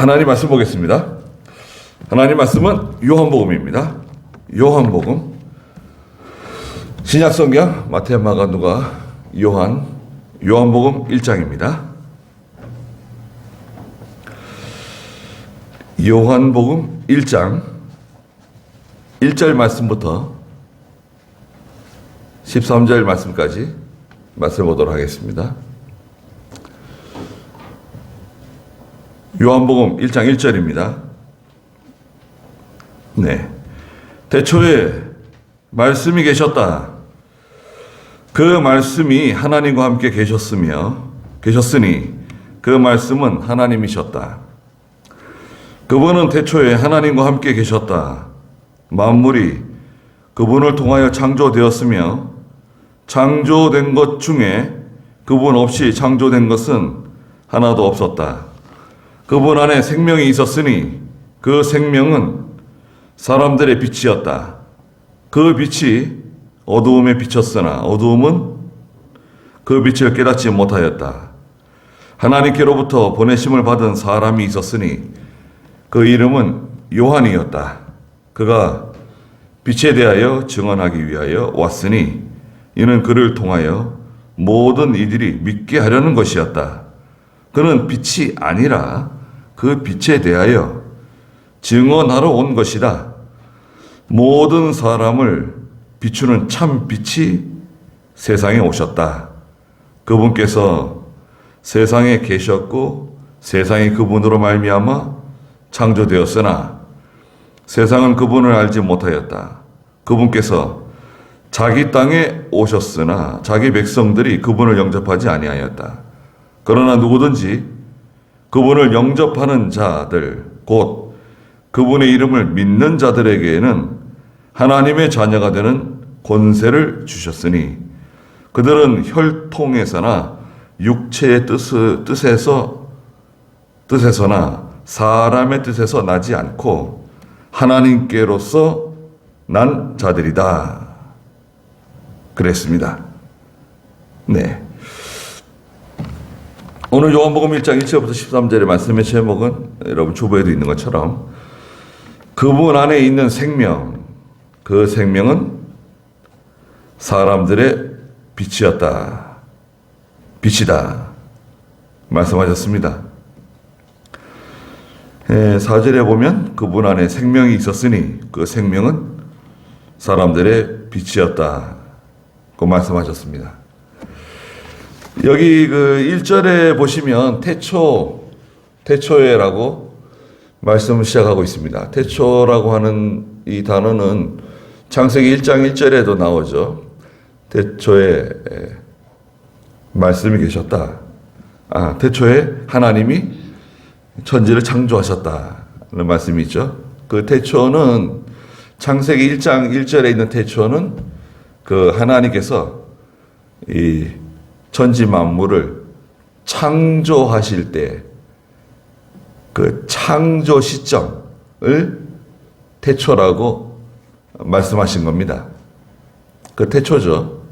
하나님 말씀 보겠습니다. 하나님 말씀은 요한복음입니다. 요한복음 신약성경 마태, 마가, 누가, 요한복음 1장입니다. 요한복음 1장 1절 말씀부터 13절 말씀까지 말씀해 보도록 하겠습니다. 요한복음 1장 1절입니다. 네. 태초에 말씀이 계셨다. 그 말씀이 하나님과 함께 계셨으니 그 말씀은 하나님이셨다. 그분은 태초에 하나님과 함께 계셨다. 만물이 그분을 통하여 창조되었으며 창조된 것 중에 그분 없이 창조된 것은 하나도 없었다. 그분 안에 생명이 있었으니 그 생명은 사람들의 빛이었다. 그 빛이 어두움에 비쳤으나 어두움은 그 빛을 깨닫지 못하였다. 하나님께로부터 보내심을 받은 사람이 있었으니 그 이름은 요한이었다. 그가 빛에 대하여 증언하기 위하여 왔으니 이는 그를 통하여 모든 이들이 믿게 하려는 것이었다. 그는 빛이 아니라 그 빛에 대하여 증언하러 온 것이다. 모든 사람을 비추는 참 빛이 세상에 오셨다. 그분께서 세상에 계셨고 세상이 그분으로 말미암아 창조되었으나 세상은 그분을 알지 못하였다. 그분께서 자기 땅에 오셨으나 자기 백성들이 그분을 영접하지 아니하였다. 그러나 누구든지 그분을 영접하는 자들, 곧 그분의 이름을 믿는 자들에게는 하나님의 자녀가 되는 권세를 주셨으니 그들은 혈통에서나 육체의 뜻에서나 사람의 뜻에서 나지 않고 하나님께로서 난 자들이다. 그랬습니다. 네. 오늘 요한복음 1장 1절부터 13절의 말씀의 제목은 여러분 주보에도 있는 것처럼 그분 안에 있는 생명, 그 생명은 사람들의 빛이었다. 빛이다. 말씀하셨습니다. 4절에 보면 그분 안에 생명이 있었으니 그 생명은 사람들의 빛이었다. 그 말씀하셨습니다. 여기 그 1절에 보시면 태초에라고 말씀을 시작하고 있습니다. 태초라고 하는 이 단어는 창세기 1장 1절에도 나오죠. 태초에 말씀이 계셨다. 태초에 하나님이 천지를 창조하셨다는 말씀이 있죠. 그 태초는 창세기 1장 1절에 있는 태초는 그 하나님께서 이 천지 만물을 창조하실 때 그 창조 시점을 태초라고 말씀하신 겁니다. 그 태초죠.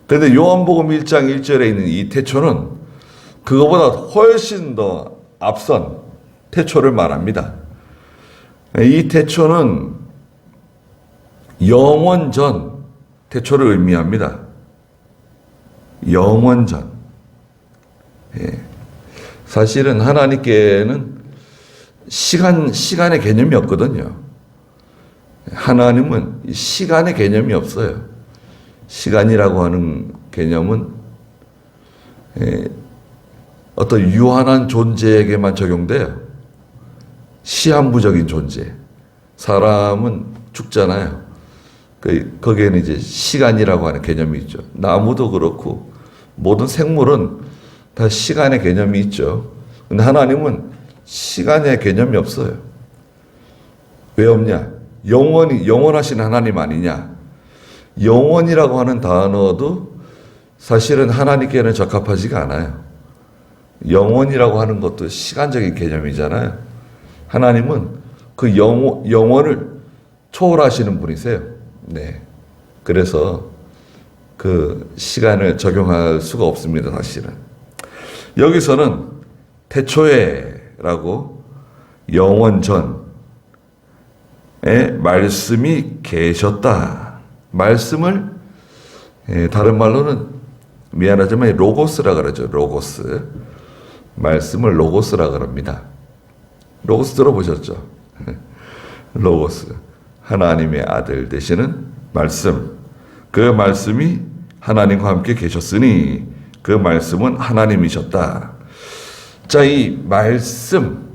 그런데 요한복음 1장 1절에 있는 이 태초는 그거보다 훨씬 더 앞선 태초를 말합니다. 이 태초는 영원 전 태초를 의미합니다. 영원 전. 사실은 하나님께는 시간의 개념이 없거든요. 하나님은 시간의 개념이 없어요. 시간이라고 하는 개념은 어떤 유한한 존재에게만 적용돼요. 시한부적인 존재. 사람은 죽잖아요. 거기에는 이제 시간이라고 하는 개념이 있죠. 나무도 그렇고 모든 생물은 다 시간의 개념이 있죠. 근데 하나님은 시간의 개념이 없어요. 왜 없냐? 영원하신 하나님 아니냐? 영원이라고 하는 단어도 사실은 하나님께는 적합하지가 않아요. 영원이라고 하는 것도 시간적인 개념이잖아요. 하나님은 그 영원을 초월하시는 분이세요. 네. 그래서 그 시간을 적용할 수가 없습니다, 사실은. 여기서는 태초에라고 영원 전에 말씀이 계셨다. 말씀을 다른 말로는 미안하지만 로고스라 그러죠. 로고스. 말씀을 로고스라 그럽니다. 로고스 들어보셨죠? 로고스. 하나님의 아들 되시는 말씀. 그 말씀이 하나님과 함께 계셨으니 그 말씀은 하나님이셨다. 자, 이 말씀은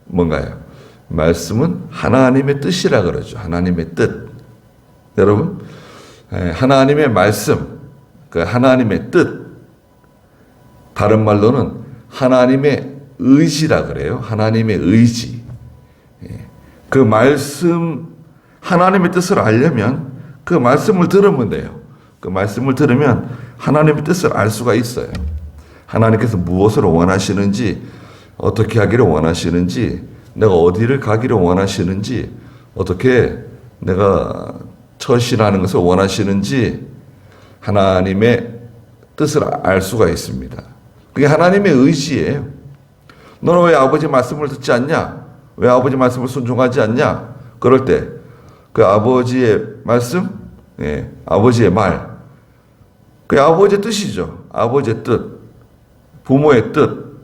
뭔가요? 말씀은 하나님의 뜻이라 그러죠. 하나님의 뜻. 여러분, 하나님의 말씀, 그 하나님의 뜻, 다른 말로는 하나님의 의지라 그래요. 하나님의 의지. 그 말씀, 하나님의 뜻을 알려면 그 말씀을 들으면 돼요. 그 말씀을 들으면 하나님의 뜻을 알 수가 있어요. 하나님께서 무엇을 원하시는지, 어떻게 하기를 원하시는지, 내가 어디를 가기를 원하시는지, 어떻게 내가 처신하는 것을 원하시는지 하나님의 뜻을 알 수가 있습니다. 그게 하나님의 의지예요. 너는 왜 아버지 말씀을 듣지 않냐? 왜 아버지 말씀을 순종하지 않냐? 그럴 때 그 아버지의 말씀, 아버지의 말, 그게 아버지의 뜻이죠. 아버지의 뜻, 부모의 뜻,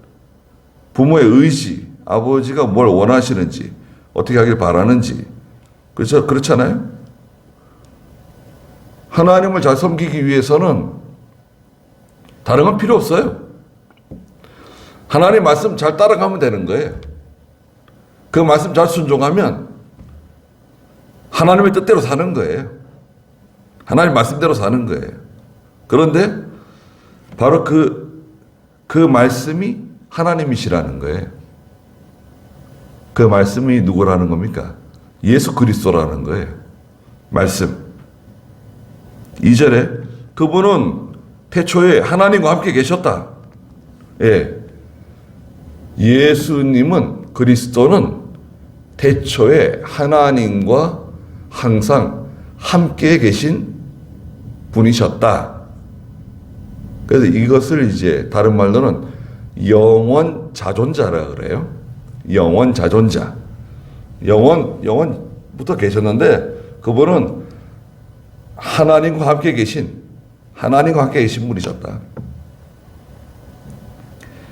부모의 의지, 아버지가 뭘 원하시는지, 어떻게 하길 바라는지, 그렇죠? 그렇잖아요? 하나님을 잘 섬기기 위해서는 다른 건 필요 없어요. 하나님 말씀 잘 따라가면 되는 거예요. 그 말씀 잘 순종하면 하나님의 뜻대로 사는 거예요. 하나님 말씀대로 사는 거예요. 그런데 바로 그 말씀이 하나님이시라는 거예요. 그 말씀이 누구라는 겁니까? 예수 그리스도라는 거예요. 말씀. 2절에 그분은 태초에 하나님과 함께 계셨다. 예수님은, 그리스도는 태초에 하나님과 항상 함께 계신 분이셨다. 그래서 이것을 이제 다른 말로는 영원 자존자라 그래요. 영원 자존자. 영원부터 계셨는데 그분은 하나님과 함께 계신 분이셨다.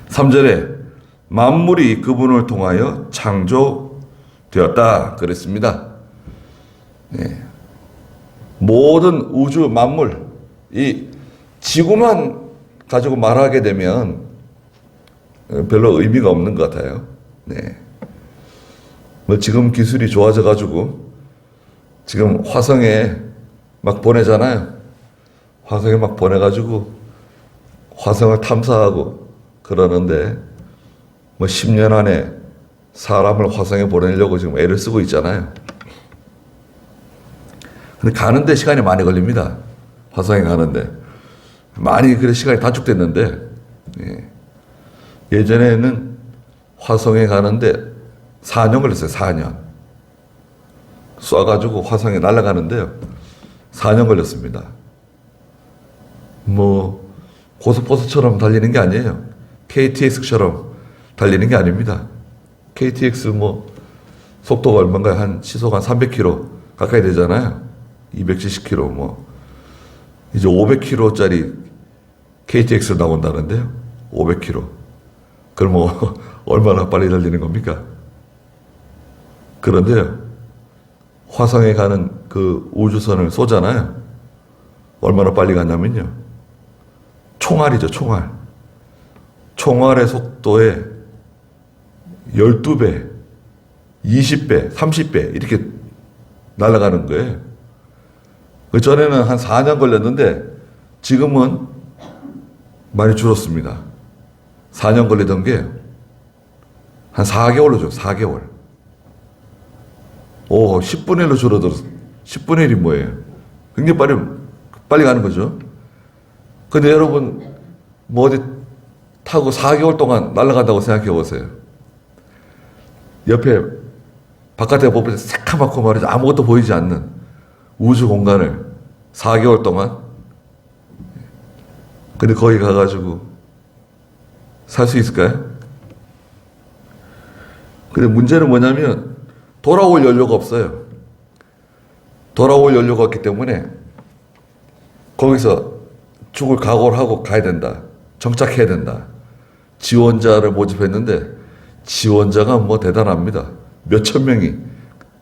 3절에 만물이 그분을 통하여 창조되었다 그랬습니다. 모든 우주 만물, 이 지구만 가지고 말하게 되면 별로 의미가 없는 것 같아요. 뭐 지금 기술이 좋아져 가지고 지금 화성에 막 보내잖아요. 화성에 막 보내가지고 화성을 탐사하고 그러는데 뭐 10년 안에 사람을 화성에 보내려고 지금 애를 쓰고 있잖아요. 근데 가는데 시간이 많이 걸립니다. 화성에 가는데. 많이 그래 시간이 단축됐는데, 예전에는 화성에 가는데 4년 걸렸어요. 4년. 쏴가지고 화성에 날아가는데요. 4년 걸렸습니다. 뭐 고속버스처럼 달리는 게 아니에요. KTX처럼 달리는 게 아닙니다. KTX 뭐 속도가 얼마인가요? 한 시속 한 300km 가까이 되잖아요. 270km 뭐 이제 500km짜리 KTX를 나온다는데요. 500km. 그럼 뭐 얼마나 빨리 달리는 겁니까? 그런데요. 화성에 가는 그 우주선을 쏘잖아요. 얼마나 빨리 가냐면요. 총알이죠, 총알. 총알의 속도에 12배, 20배, 30배 이렇게 날아가는 거예요. 그 전에는 한 4년 걸렸는데 지금은 많이 줄었습니다. 4년 걸리던 게 한 4개월로 줘, 4개월. 10분의 1로 줄어들었어. 10분의 1이 뭐예요? 굉장히 빨리 가는 거죠. 근데 여러분, 뭐 어디 타고 4개월 동안 날아간다고 생각해 보세요. 옆에, 바깥에 보면 새카맣고 말이죠. 아무것도 보이지 않는 우주 공간을 4개월 동안. 근데 거기 가가지고 살 수 있을까요? 근데 문제는 뭐냐면 돌아올 연료가 없어요. 돌아올 연료가 없기 때문에 거기서 죽을 각오를 하고 가야 된다. 정착해야 된다. 지원자를 모집했는데 지원자가 뭐 대단합니다. 몇천 명이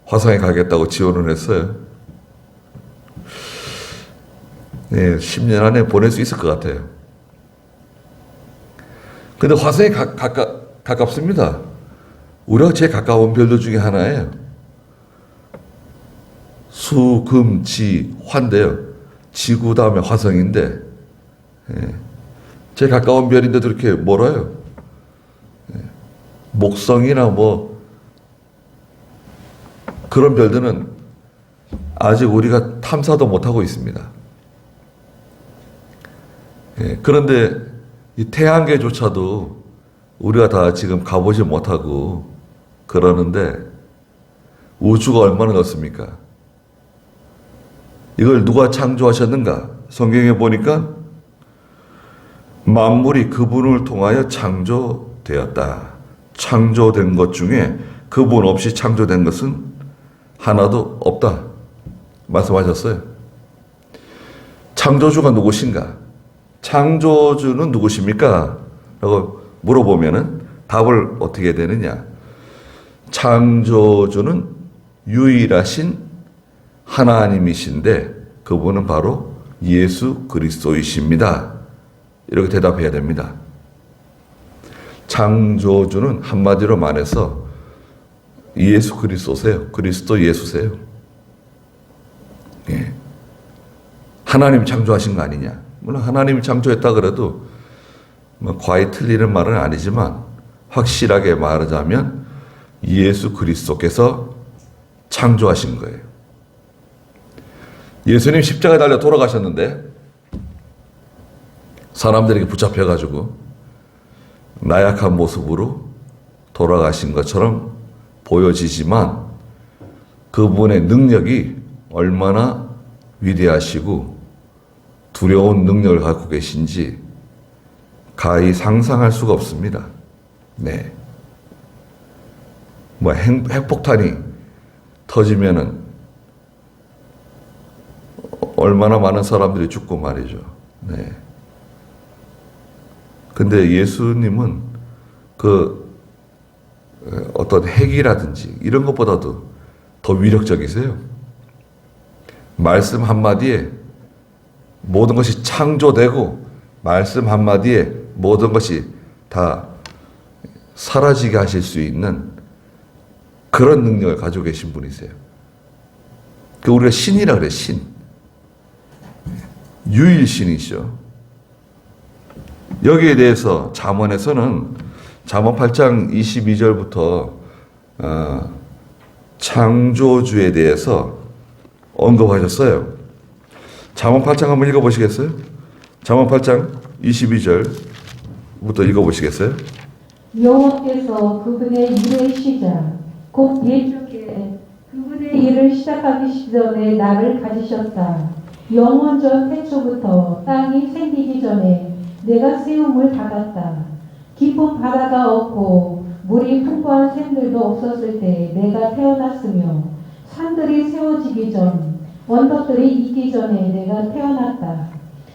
화성에 가겠다고 지원을 했어요. 네, 10년 안에 보낼 수 있을 것 같아요. 근데 화성에 가깝습니다. 우리가 제일 가까운 별도 중에 하나예요. 수, 금, 지, 화인데요. 지구 다음에 화성인데, 예. 제일 가까운 별인데도 이렇게 멀어요. 예. 목성이나 뭐, 그런 별들은 아직 우리가 탐사도 못하고 있습니다. 예. 그런데 이 태양계조차도 우리가 다 지금 가보지 못하고 그러는데 우주가 얼마나 넓습니까? 이걸 누가 창조하셨는가? 성경에 보니까 만물이 그분을 통하여 창조되었다. 창조된 것 중에 그분 없이 창조된 것은 하나도 없다. 말씀하셨어요. 창조주가 누구신가? 창조주는 누구십니까? 라고 물어보면은 답을 어떻게 해야 되느냐? 창조주는 유일하신 하나님이신데 그분은 바로 예수 그리스도이십니다. 이렇게 대답해야 됩니다. 창조주는 한마디로 말해서 예수 그리스도세요. 그리스도 예수세요. 예. 하나님이 창조하신 거 아니냐? 물론 하나님이 창조했다 그래도 뭐 과히 틀리는 말은 아니지만 확실하게 말하자면 예수 그리스도께서 창조하신 거예요. 예수님 십자가에 달려 돌아가셨는데 사람들에게 붙잡혀가지고 나약한 모습으로 돌아가신 것처럼 보여지지만 그분의 능력이 얼마나 위대하시고 두려운 능력을 갖고 계신지 가히 상상할 수가 없습니다. 네. 뭐 핵폭탄이 터지면은 얼마나 많은 사람들이 죽고 말이죠. 네. 근데 예수님은 그 어떤 핵이라든지 이런 것보다도 더 위력적이세요. 말씀 한마디에 모든 것이 창조되고 말씀 한마디에 모든 것이 다 사라지게 하실 수 있는 그런 능력을 가지고 계신 분이세요. 그 우리가 신이라 그래, 신. 유일신이죠. 여기에 대해서 잠언에서는 잠언 8장 22절부터 창조주에 대해서 언급하셨어요. 잠언 8장 한번 읽어보시겠어요? 잠언 8장 22절부터 읽어보시겠어요? 여호와께서 그분의 일의 시작 곧 예초에 그분의 일을 시작하기 전에 나를 가지셨다. 영원전 태초부터 땅이 생기기 전에 내가 세움을 닫았다. 깊은 바다가 없고 물이 풍부한 샘들도 없었을 때 내가 태어났으며 산들이 세워지기 전 언덕들이 있기 전에 내가 태어났다.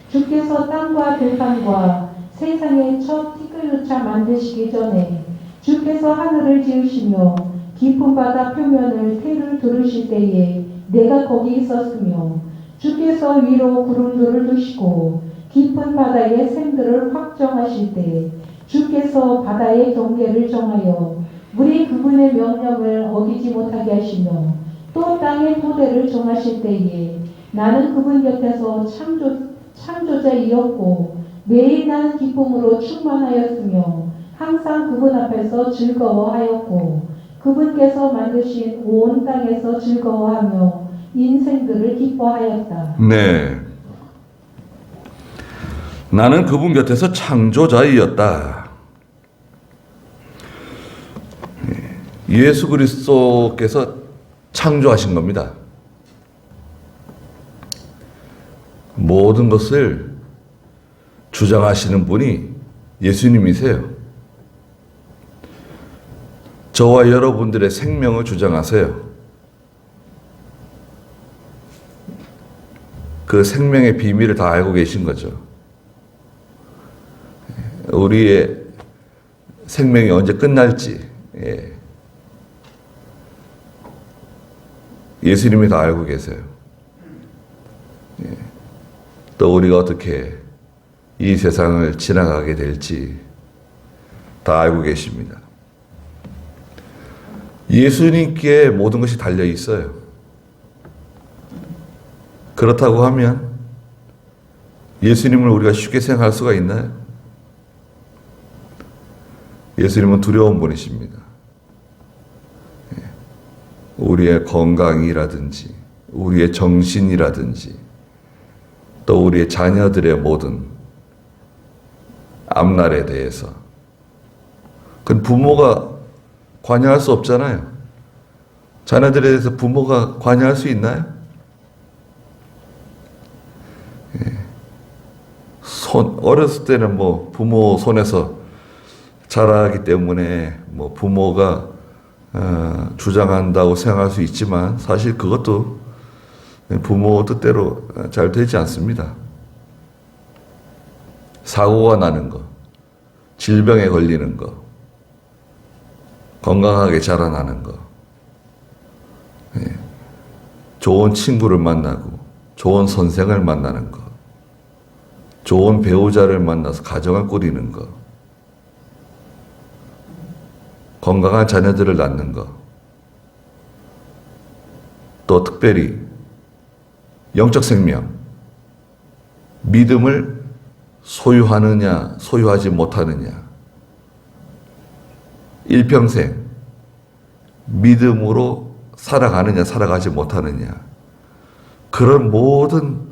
주께서 땅과 들판과 세상의 첫 티끌조차 만드시기 전에 주께서 하늘을 지으시며 깊은 바다 표면을 태를 두르실 때에 내가 거기 있었으며 주께서 위로 구름들을 두시고 깊은 바다의 샘들을 확정하실 때 주께서 바다의 경계를 정하여 물이 그분의 명령을 어기지 못하게 하시며 또 땅의 토대를 정하실 때에 나는 그분 곁에서 창조자이었고 매일 나는 기쁨으로 충만하였으며 항상 그분 앞에서 즐거워하였고 그분께서 만드신 온 땅에서 즐거워하며 인생들을 기뻐하였다. 네. 나는 그분 곁에서 창조자이었다. 예수 그리스도께서 창조하신 겁니다. 모든 것을 주장하시는 분이 예수님이세요. 저와 여러분들의 생명을 주장하세요. 그 생명의 비밀을 다 알고 계신 거죠. 우리의 생명이 언제 끝날지 예수님이 다 알고 계세요. 또 우리가 어떻게 이 세상을 지나가게 될지 다 알고 계십니다. 예수님께 모든 것이 달려 있어요. 그렇다고 하면 예수님을 우리가 쉽게 생각할 수가 있나요? 예수님은 두려운 분이십니다. 우리의 건강이라든지 우리의 정신이라든지 또 우리의 자녀들의 모든 앞날에 대해서 그건 부모가 관여할 수 없잖아요. 자녀들에 대해서 부모가 관여할 수 있나요? 어렸을 때는 뭐 부모 손에서 자라기 때문에 뭐 부모가 주장한다고 생각할 수 있지만 사실 그것도 부모 뜻대로 잘 되지 않습니다. 사고가 나는 거, 질병에 걸리는 거, 건강하게 자라나는 거, 좋은 친구를 만나고 좋은 선생을 만나는 거, 좋은 배우자를 만나서 가정을 꾸리는 거, 건강한 자녀들을 낳는 것, 또 특별히 영적 생명, 믿음을 소유하느냐, 소유하지 못하느냐, 일평생 믿음으로 살아가느냐, 살아가지 못하느냐, 그런 모든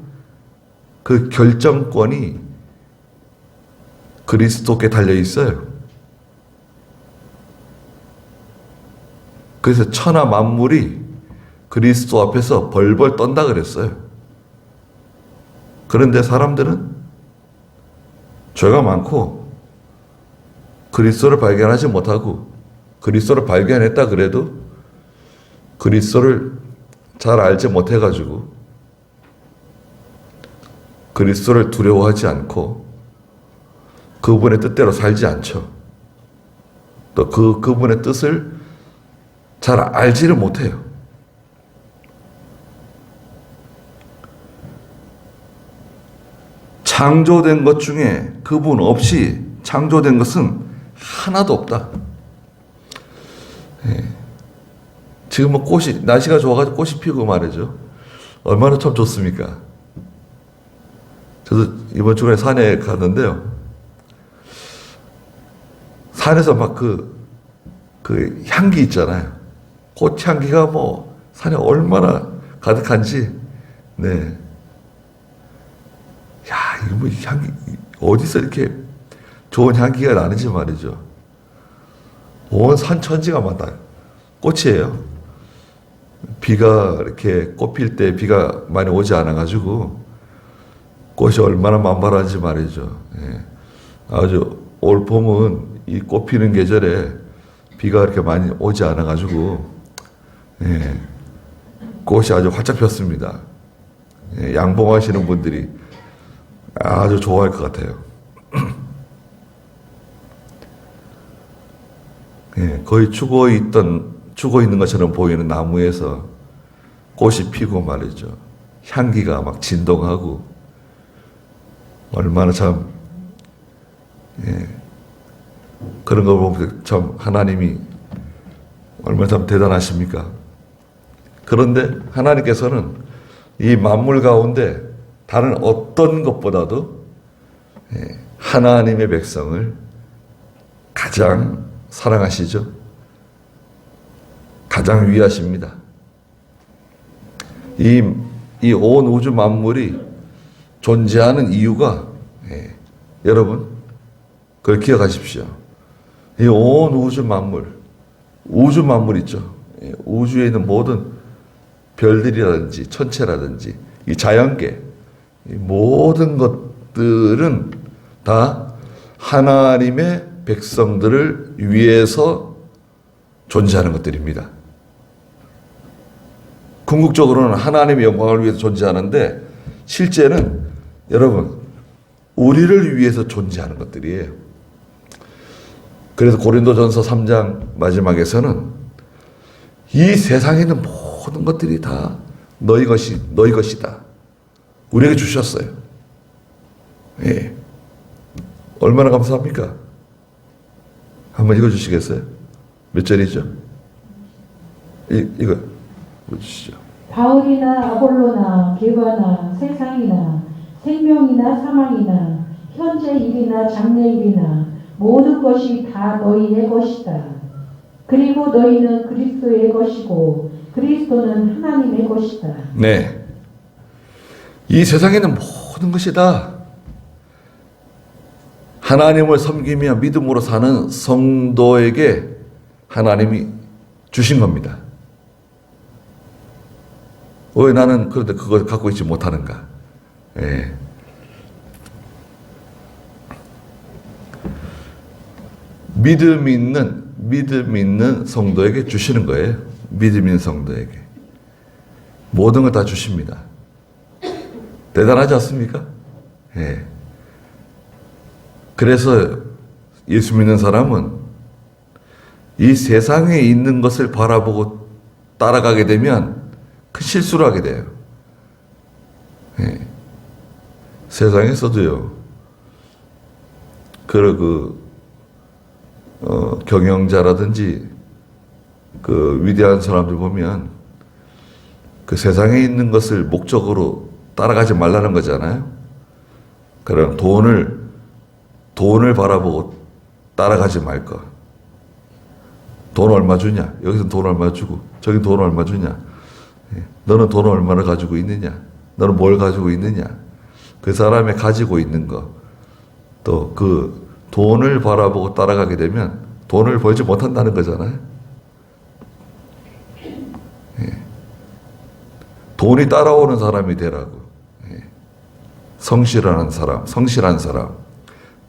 그 결정권이 그리스도께 달려 있어요. 그래서 천하 만물이 그리스도 앞에서 벌벌 떤다 그랬어요. 그런데 사람들은 죄가 많고 그리스도를 발견하지 못하고 그리스도를 발견했다 그래도 그리스도를 잘 알지 못해가지고 그리스도를 두려워하지 않고 그분의 뜻대로 살지 않죠. 또 그분의 뜻을 잘 알지를 못해요. 창조된 것 중에 그분 없이 창조된 것은 하나도 없다. 지금 뭐 꽃이, 날씨가 좋아가지고 꽃이 피고 말이죠. 얼마나 참 좋습니까? 저도 이번 주에 산에 갔는데요. 산에서 막 그 향기 있잖아요. 꽃향기가 뭐 산에 얼마나 가득한지, 네. 야, 이거 뭐 향기, 어디서 이렇게 좋은 향기가 나는지 말이죠. 온 산천지가 막 꽃이에요. 비가 이렇게 꽃필 때 비가 많이 오지 않아가지고 꽃이 얼마나 만발한지 말이죠. 예. 아주 올 봄은 이 꽃 피는 계절에 비가 이렇게 많이 오지 않아가지고 예. 꽃이 아주 활짝 폈습니다. 예. 양봉하시는 분들이 아주 좋아할 것 같아요. 예. 거의 죽어 있는 것처럼 보이는 나무에서 꽃이 피고 말이죠. 향기가 막 진동하고 얼마나 참 그런 걸 보면 참 하나님이 얼마나 참 대단하십니까? 그런데 하나님께서는 이 만물 가운데 다른 어떤 것보다도 하나님의 백성을 가장 사랑하시죠. 가장 위하십니다. 이 온 우주 만물이 존재하는 이유가 여러분 그걸 기억하십시오. 이 온 우주 만물 있죠. 우주에 있는 모든 별들이라든지 천체라든지 이 자연계 이 모든 것들은 다 하나님의 백성들을 위해서 존재하는 것들입니다. 궁극적으로는 하나님의 영광을 위해서 존재하는데 실제는 여러분 우리를 위해서 존재하는 것들이에요. 그래서 고린도전서 3장 마지막에서는 이 세상에 있는 모든 것들이 다 너희 것이다. 우리에게 주셨어요. 예. 얼마나 감사합니까? 한번 읽어주시겠어요? 몇 절이죠? 이거 보시죠. 바울이나 아볼로나 게바나 세상이나 생명이나 사망이나 현재 일이나 장래 일이나 모든 것이 다 너희의 것이다. 그리고 너희는 그리스도의 것이고 그리스도는 하나님의 것이다. 네. 이 세상에는 모든 것이 다 하나님을 섬기며 믿음으로 사는 성도에게 하나님이 주신 겁니다. 왜 나는 그런데 그걸 갖고 있지 못하는가? 예. 믿음 있는 성도에게 주시는 거예요. 믿음 있는 성도에게. 모든 걸 다 주십니다. 대단하지 않습니까? 예. 그래서 예수 믿는 사람은 이 세상에 있는 것을 바라보고 따라가게 되면 큰 실수를 하게 돼요. 예. 세상에서도요, 경영자라든지 그 위대한 사람들 보면 그 세상에 있는 것을 목적으로 따라가지 말라는 거잖아요. 그럼 돈을 바라보고 따라가지 말 거. 돈 얼마 주냐? 여기서 돈 얼마 주고, 저기 돈 얼마 주냐? 너는 돈 얼마를 가지고 있느냐? 너는 뭘 가지고 있느냐? 그 사람이 가지고 있는 거, 또 그 돈을 바라보고 따라가게 되면 돈을 벌지 못한다는 거잖아요. 돈이 따라오는 사람이 되라고. 성실한 사람,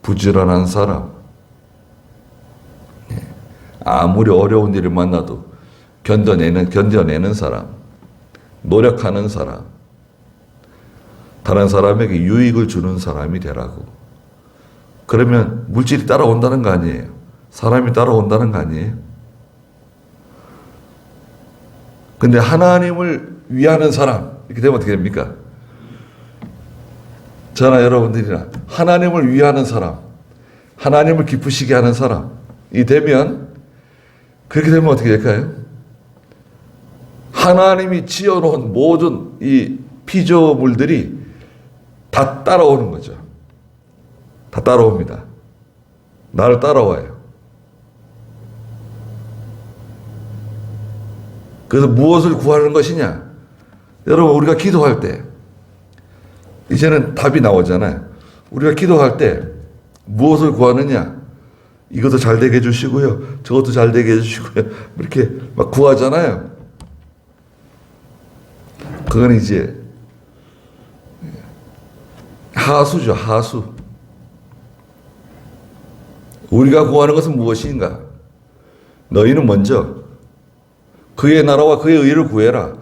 부지런한 사람, 아무리 어려운 일을 만나도 견뎌내는 사람, 노력하는 사람, 다른 사람에게 유익을 주는 사람이 되라고. 그러면 물질이 따라온다는 거 아니에요. 사람이 따라온다는 거 아니에요. 근데 하나님을 위하는 사람, 이렇게 되면 어떻게 됩니까? 저나 여러분들이나 하나님을 위하는 사람, 하나님을 기쁘시게 하는 사람이 되면, 그렇게 되면 어떻게 될까요? 하나님이 지어놓은 모든 이 피조물들이 다 따라오는 거죠. 다 따라옵니다. 나를 따라와요. 그래서 무엇을 구하는 것이냐? 여러분, 우리가 기도할 때, 이제는 답이 나오잖아요. 우리가 기도할 때 무엇을 구하느냐? 이것도 잘 되게 해주시고요. 저것도 잘 되게 해주시고요. 이렇게 막 구하잖아요. 그건 이제 하수죠, 하수. 우리가 구하는 것은 무엇인가? 너희는 먼저 그의 나라와 그의 의를 구해라.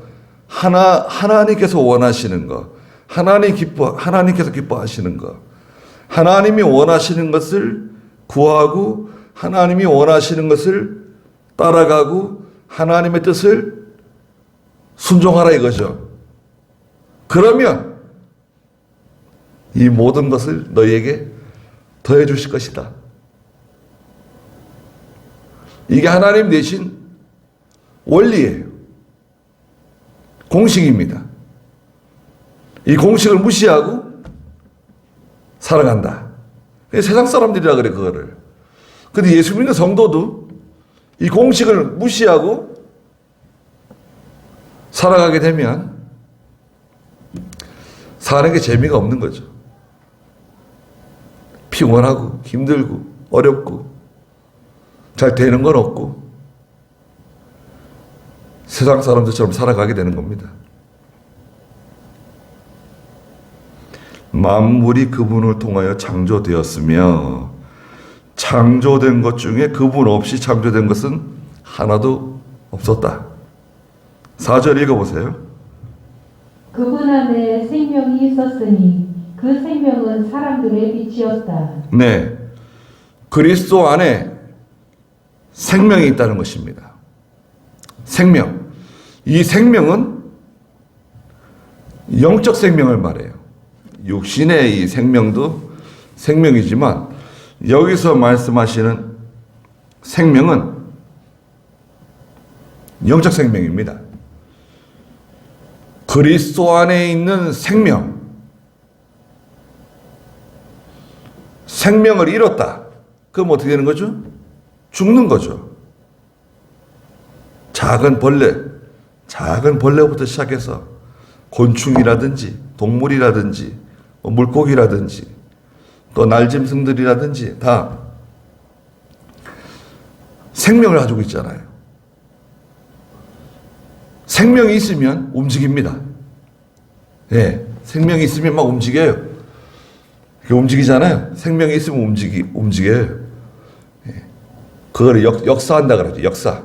하나님께서 원하시는 것, 하나님께서 기뻐하시는 것, 하나님이 원하시는 것을 구하고 하나님이 원하시는 것을 따라가고 하나님의 뜻을 순종하라 이거죠. 그러면 이 모든 것을 너희에게 더해 주실 것이다. 이게 하나님 내신 원리예요. 공식입니다. 이 공식을 무시하고 살아간다. 세상 사람들이라 그래, 그거를. 근데 예수 믿는 성도도 이 공식을 무시하고 살아가게 되면 사는 게 재미가 없는 거죠. 피곤하고 힘들고 어렵고 잘 되는 건 없고 세상 사람들처럼 살아가게 되는 겁니다. 만물이 그분을 통하여 창조되었으며 창조된 것 중에 그분 없이 창조된 것은 하나도 없었다. 4절 읽어보세요. 그분 안에 생명이 있었으니 그 생명은 사람들의 빛이었다. 네. 그리스도 안에 생명이 있다는 것입니다. 생명. 이 생명은 영적 생명을 말해요. 육신의 이 생명도 생명이지만 여기서 말씀하시는 생명은 영적 생명입니다. 그리스도 안에 있는 생명. 생명을 잃었다. 그럼 어떻게 되는 거죠? 죽는 거죠. 작은 벌레부터 시작해서 곤충이라든지 동물이라든지 물고기라든지 또 날짐승들이라든지 다 생명을 가지고 있잖아요. 생명이 있으면 움직입니다. 예, 생명이 있으면 막 움직여요. 움직이잖아요. 생명이 있으면 움직여요. 예. 그걸 역사한다 그러죠. 역사.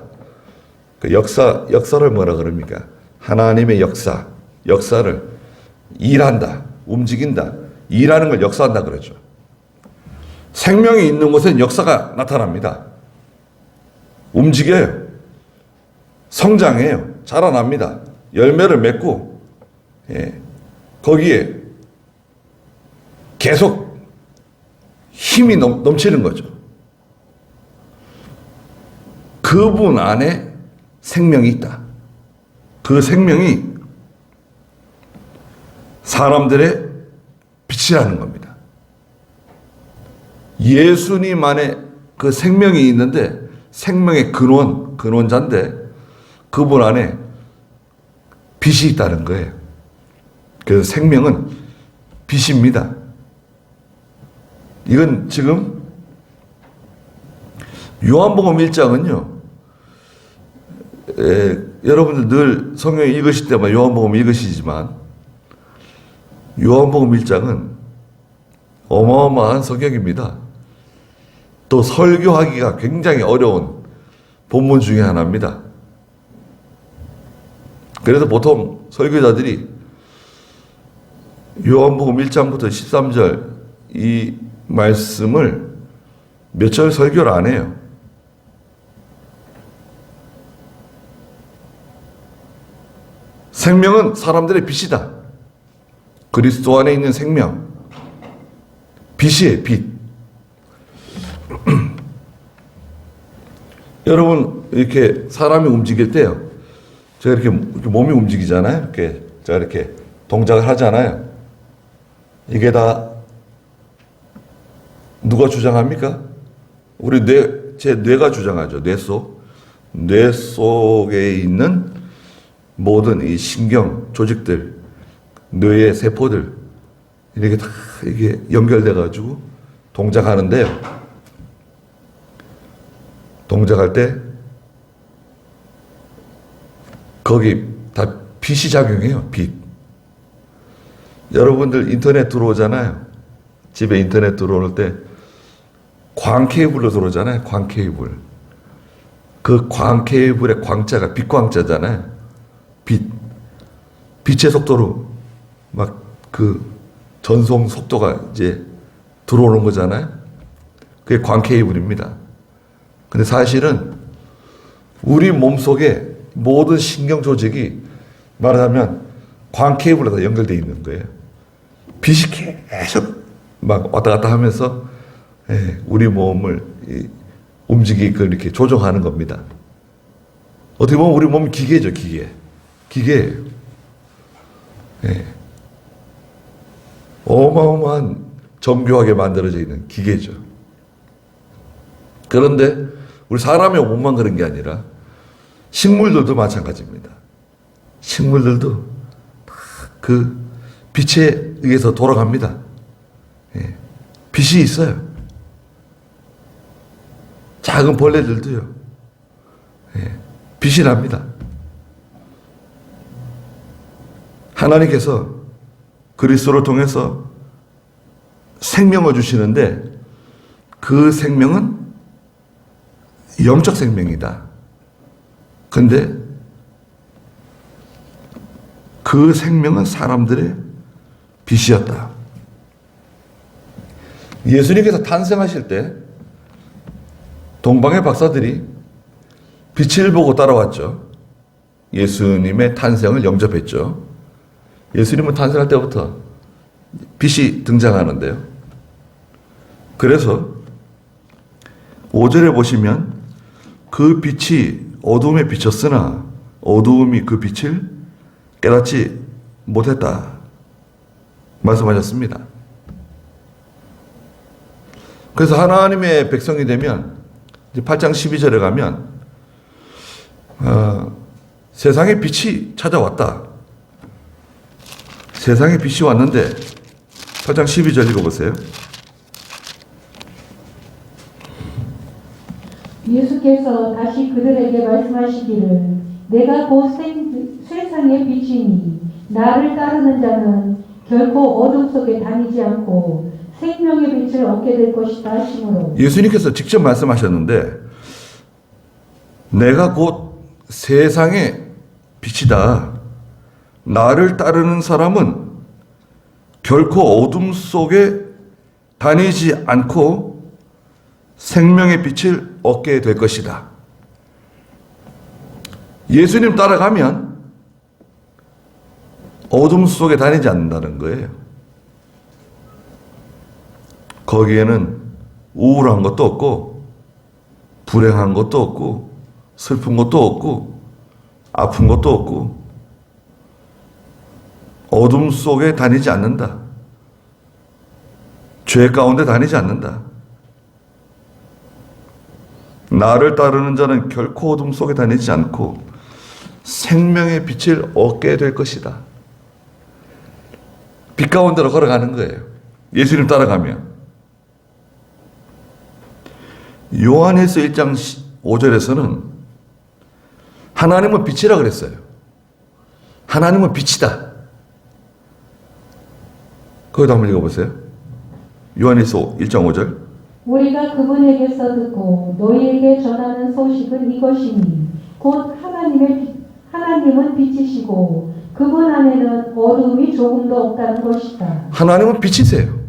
그 역사를 뭐라 그럽니까? 하나님의 역사를 일한다, 움직인다, 일하는 걸 역사한다 그러죠. 생명이 있는 곳엔 역사가 나타납니다. 움직여요. 성장해요. 자라납니다. 열매를 맺고, 예. 거기에 계속 힘이 넘치는 거죠. 그분 안에 생명이 있다. 그 생명이 사람들의 빛이라는 겁니다. 예수님 안에 그 생명이 있는데 생명의 근원자인데 그분 안에 빛이 있다는 거예요. 그래서 생명은 빛입니다. 이건 지금 요한복음 1장은요. 여러분들 늘 성경 읽으실 때마다 요한복음 읽으시지만 요한복음 1장은 어마어마한 성경입니다. 또 설교하기가 굉장히 어려운 본문 중에 하나입니다. 그래서 보통 설교자들이 요한복음 1장부터 13절 이 말씀을 몇 절 설교를 안 해요. 생명은 사람들의 빛이다. 그리스도 안에 있는 생명. 빛이에요, 빛. 여러분, 이렇게 사람이 움직일 때요. 제가 이렇게 몸이 움직이잖아요. 이렇게 제가 이렇게 동작을 하잖아요. 이게 다 누가 주장합니까? 우리 제 뇌가 주장하죠. 뇌 속에 있는 모든 이 신경 조직들, 뇌의 세포들, 이렇게 다 이게 연결돼가지고 동작하는데요. 동작할 때 거기 다 빛이 작용해요. 빛. 여러분들 인터넷 들어오잖아요. 집에 인터넷 들어올 때 광 케이블로 들어오잖아요. 광 케이블. 그 광 케이블의 광자가 빛광자잖아요. 빛의 속도로 막 그 전송 속도가 이제 들어오는 거잖아요. 그게 광 케이블입니다. 근데 사실은 우리 몸 속에 모든 신경 조직이 말하자면 광 케이블로 다 연결되어 있는 거예요. 빛이 계속 막 왔다 갔다 하면서 우리 몸을 움직이고 이렇게 조종하는 겁니다. 어떻게 보면 우리 몸은 기계죠, 기계예요. 예. 어마어마한 정교하게 만들어져 있는 기계죠. 그런데 우리 사람의 몸만 그런 게 아니라 식물들도 마찬가지입니다. 식물들도 그 빛에 의해서 돌아갑니다. 예. 빛이 있어요. 작은 벌레들도요. 예. 빛이 납니다. 하나님께서 그리스도를 통해서 생명을 주시는데 그 생명은 영적 생명이다. 근데 그 생명은 사람들의 빛이었다. 예수님께서 탄생하실 때 동방의 박사들이 빛을 보고 따라왔죠. 예수님의 탄생을 영접했죠. 예수님은 탄생할 때부터 빛이 등장하는데요. 그래서 5절에 보시면 그 빛이 어둠에 비쳤으나 어두움이 그 빛을 깨닫지 못했다 말씀하셨습니다. 그래서 하나님의 백성이 되면 8장 12절에 가면 세상에 빛이 찾아왔다. 세상에 빛이 왔는데 8장 12절 읽어보세요. 예수께서 다시 그들에게 말씀하시기를 내가 곧 세상의 빛이니 나를 따르는 자는 결코 어둠 속에 다니지 않고 생명의 빛을 얻게 될 것이다 하시므로 예수님께서 직접 말씀하셨는데 내가 곧 세상의 빛이다. 나를 따르는 사람은 결코 어둠 속에 다니지 않고 생명의 빛을 얻게 될 것이다. 예수님 따라가면 어둠 속에 다니지 않는다는 거예요. 거기에는 우울한 것도 없고 불행한 것도 없고 슬픈 것도 없고 아픈 것도 없고 어둠 속에 다니지 않는다. 죄 가운데 다니지 않는다. 나를 따르는 자는 결코 어둠 속에 다니지 않고 생명의 빛을 얻게 될 것이다. 빛 가운데로 걸어가는 거예요. 예수님 따라가면. 요한일서 1장 5절에서는 하나님은 빛이라 그랬어요. 하나님은 빛이다. 거기도 한번 읽어보세요. 요한일서 1장 5절. 우리가 그분에게서 듣고 너희에게 전하는 소식은 이것이니 곧 하나님은 빛이시고 그분 안에는 어둠이 조금도 없다는 것이다. 하나님은 빛이세요.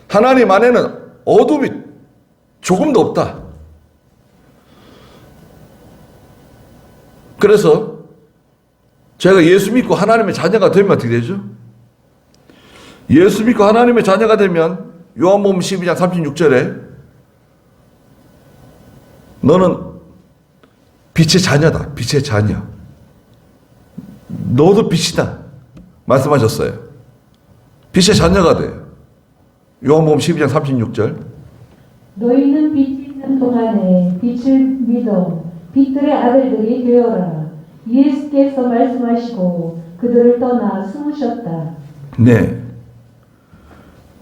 하나님 안에는 어둠이 조금도 없다. 그래서 제가 예수 믿고 하나님의 자녀가 되면 어떻게 되죠? 예수 믿고 하나님의 자녀가 되면 요한복음 12장 36절에 너는 빛의 자녀다. 빛의 자녀. 너도 빛이다. 말씀하셨어요. 빛의 자녀가 돼요. 요한복음 12장 36절. 너희는 빛이 있는 동안에 빛을 믿어 빛들의 아들들이 되어라. 예수께서 말씀하시고 그들을 떠나 숨으셨다. 네.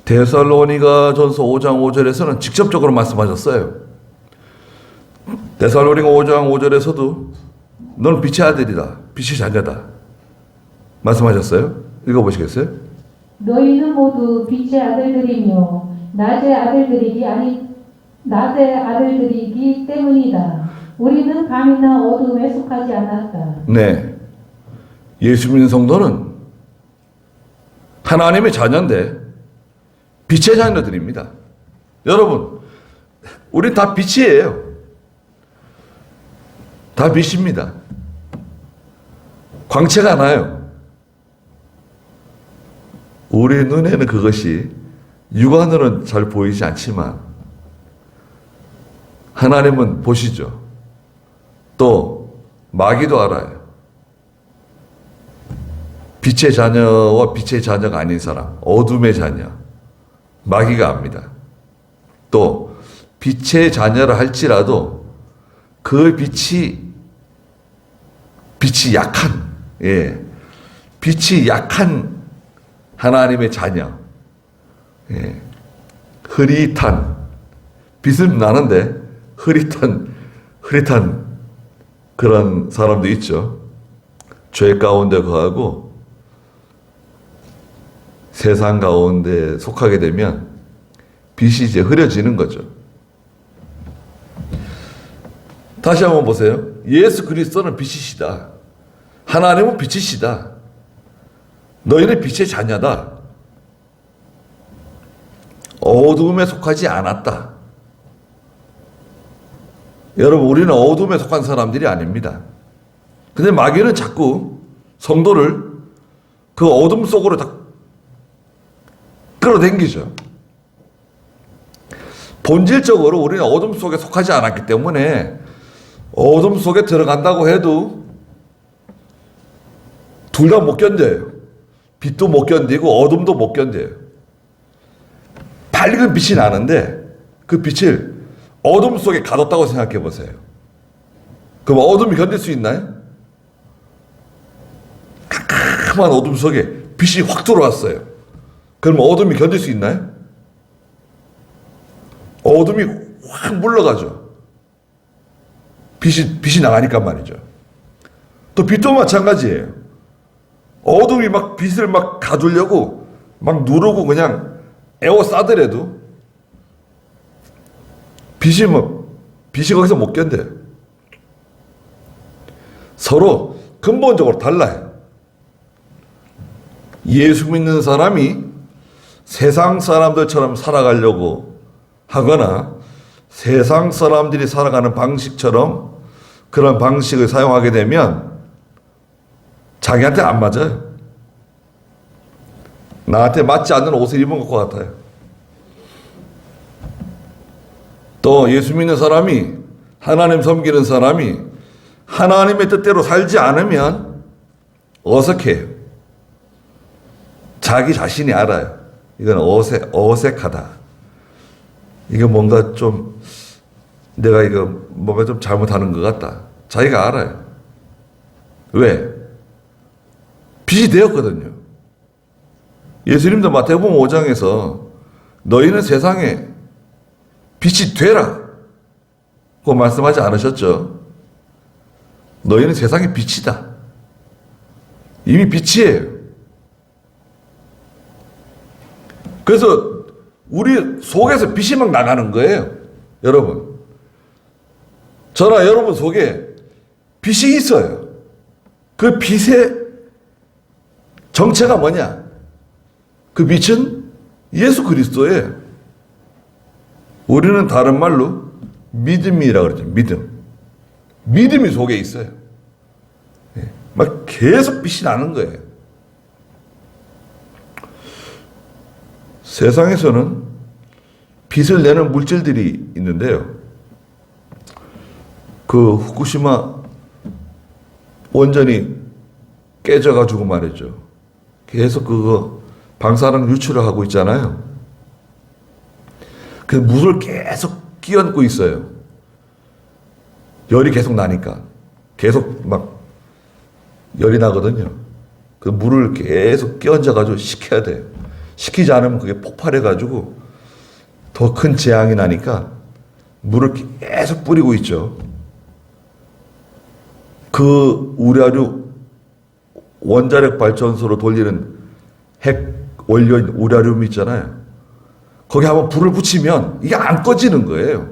데살로니가 전서 5장 5절에서는 직접적으로 말씀하셨어요. 데살로니가 5장 5절에서도 넌 빛의 아들이다. 빛의 자녀다. 말씀하셨어요. 읽어보시겠어요? 너희는 모두 빛의 아들들이며 낮의 아들들이기 때문이다. 우리는 밤이나 어둠에 속하지 않았다. 네. 예수 믿는 성도는 하나님의 자녀인데 빛의 자녀들입니다. 여러분, 우린 다 빛이에요. 다 빛입니다. 광채가 나요. 우리 눈에는 그것이 육안으로는 잘 보이지 않지만 하나님은 보시죠. 또 마귀도 알아요. 빛의 자녀와 빛의 자녀가 아닌 사람, 어둠의 자녀, 마귀가 압니다. 또 빛의 자녀라 할지라도 그 빛이 약한, 빛이 약한 하나님의 자녀, 흐릿한, 빛은 나는데 흐릿한 그런 사람도 있죠. 죄 가운데 거하고 세상 가운데 속하게 되면 빛이 이제 흐려지는 거죠. 다시 한번 보세요. 예수 그리스도는 빛이시다. 하나님은 빛이시다. 너희는 빛의 자녀다. 어둠에 속하지 않았다. 여러분, 우리는 어둠에 속한 사람들이 아닙니다. 근데 마귀는 자꾸 성도를 그 어둠 속으로 다 끌어당기죠. 본질적으로 우리는 어둠 속에 속하지 않았기 때문에 어둠 속에 들어간다고 해도 둘 다 못 견뎌요. 빛도 못 견디고 어둠도 못 견뎌요. 밝은 빛이 나는데 그 빛을 어둠 속에 가뒀다고 생각해 보세요. 그럼 어둠이 견딜 수 있나요? 캄캄한 어둠 속에 빛이 확 들어왔어요. 그럼 어둠이 견딜 수 있나요? 어둠이 확 물러가죠. 빛이 나가니까 말이죠. 또 빛도 마찬가지예요. 어둠이 막 빛을 막 가두려고 막 누르고 그냥 에워싸더라도 빛이 거기서 못 견뎌요. 서로 근본적으로 달라요. 예수 믿는 사람이 세상 사람들처럼 살아가려고 하거나 세상 사람들이 살아가는 방식처럼 그런 방식을 사용하게 되면 자기한테 안 맞아요. 나한테 맞지 않는 옷을 입은 것 같아요. 또 예수 믿는 사람이, 하나님 섬기는 사람이 하나님의 뜻대로 살지 않으면 어색해요. 자기 자신이 알아요. 이건 어색하다. 이거 뭔가 좀 내가 이거 뭔가 좀 잘못하는 것 같다. 자기가 알아요. 왜? 빛이 되었거든요. 예수님도 마태복음 5장에서 너희는 세상에 빛이 되라 고 말씀하지 않으셨죠? 너희는 세상의 빛이다. 이미 빛이에요. 그래서 우리 속에서 빛이 막 나가는 거예요. 여러분. 저나 여러분 속에 빛이 있어요. 그 빛의 정체가 뭐냐? 그 빛은 예수 그리스도예요. 우리는 다른 말로 믿음이라고 그러죠. 믿음이 속에 있어요. 막 계속 빛이 나는 거예요. 세상에서는 빛을 내는 물질들이 있는데요. 그 후쿠시마 원전이 깨져가지고 말이죠. 계속 그거 방사능 유출을 하고 있잖아요. 그 물을 계속 끼얹고 있어요. 열이 계속 나니까. 계속 막 열이 나거든요. 그 물을 계속 끼얹어가지고 식혀야 돼요. 식히지 않으면 그게 폭발해가지고 더 큰 재앙이 나니까 물을 계속 뿌리고 있죠. 그 우라류 원자력 발전소로 돌리는 핵 원료인 우라늄 있잖아요. 거기 한번 불을 붙이면 이게 안 꺼지는 거예요.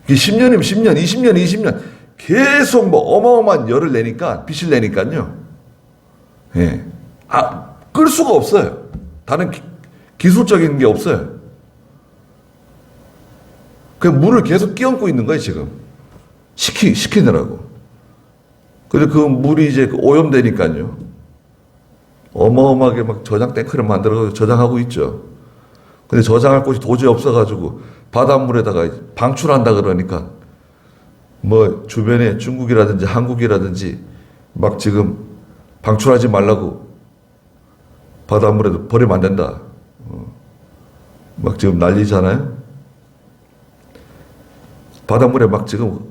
이게 10년이면 10년, 20년, 20년 계속 뭐 어마어마한 열을 내니까, 빛을 내니까요. 예. 끌 수가 없어요. 다른 기술적인 게 없어요. 그 물을 계속 끼얹고 있는 거예요, 지금. 식히느라고. 근데 그 물이 이제 오염되니까요. 어마어마하게 막 저장 탱크를 만들어서 저장하고 있죠. 근데 저장할 곳이 도저히 없어가지고 바닷물에다가 방출한다 그러니까 뭐 주변에 중국이라든지 한국이라든지 막 지금 방출하지 말라고 바닷물에도 버리면 안 된다. 막 지금 난리잖아요. 바닷물에 막 지금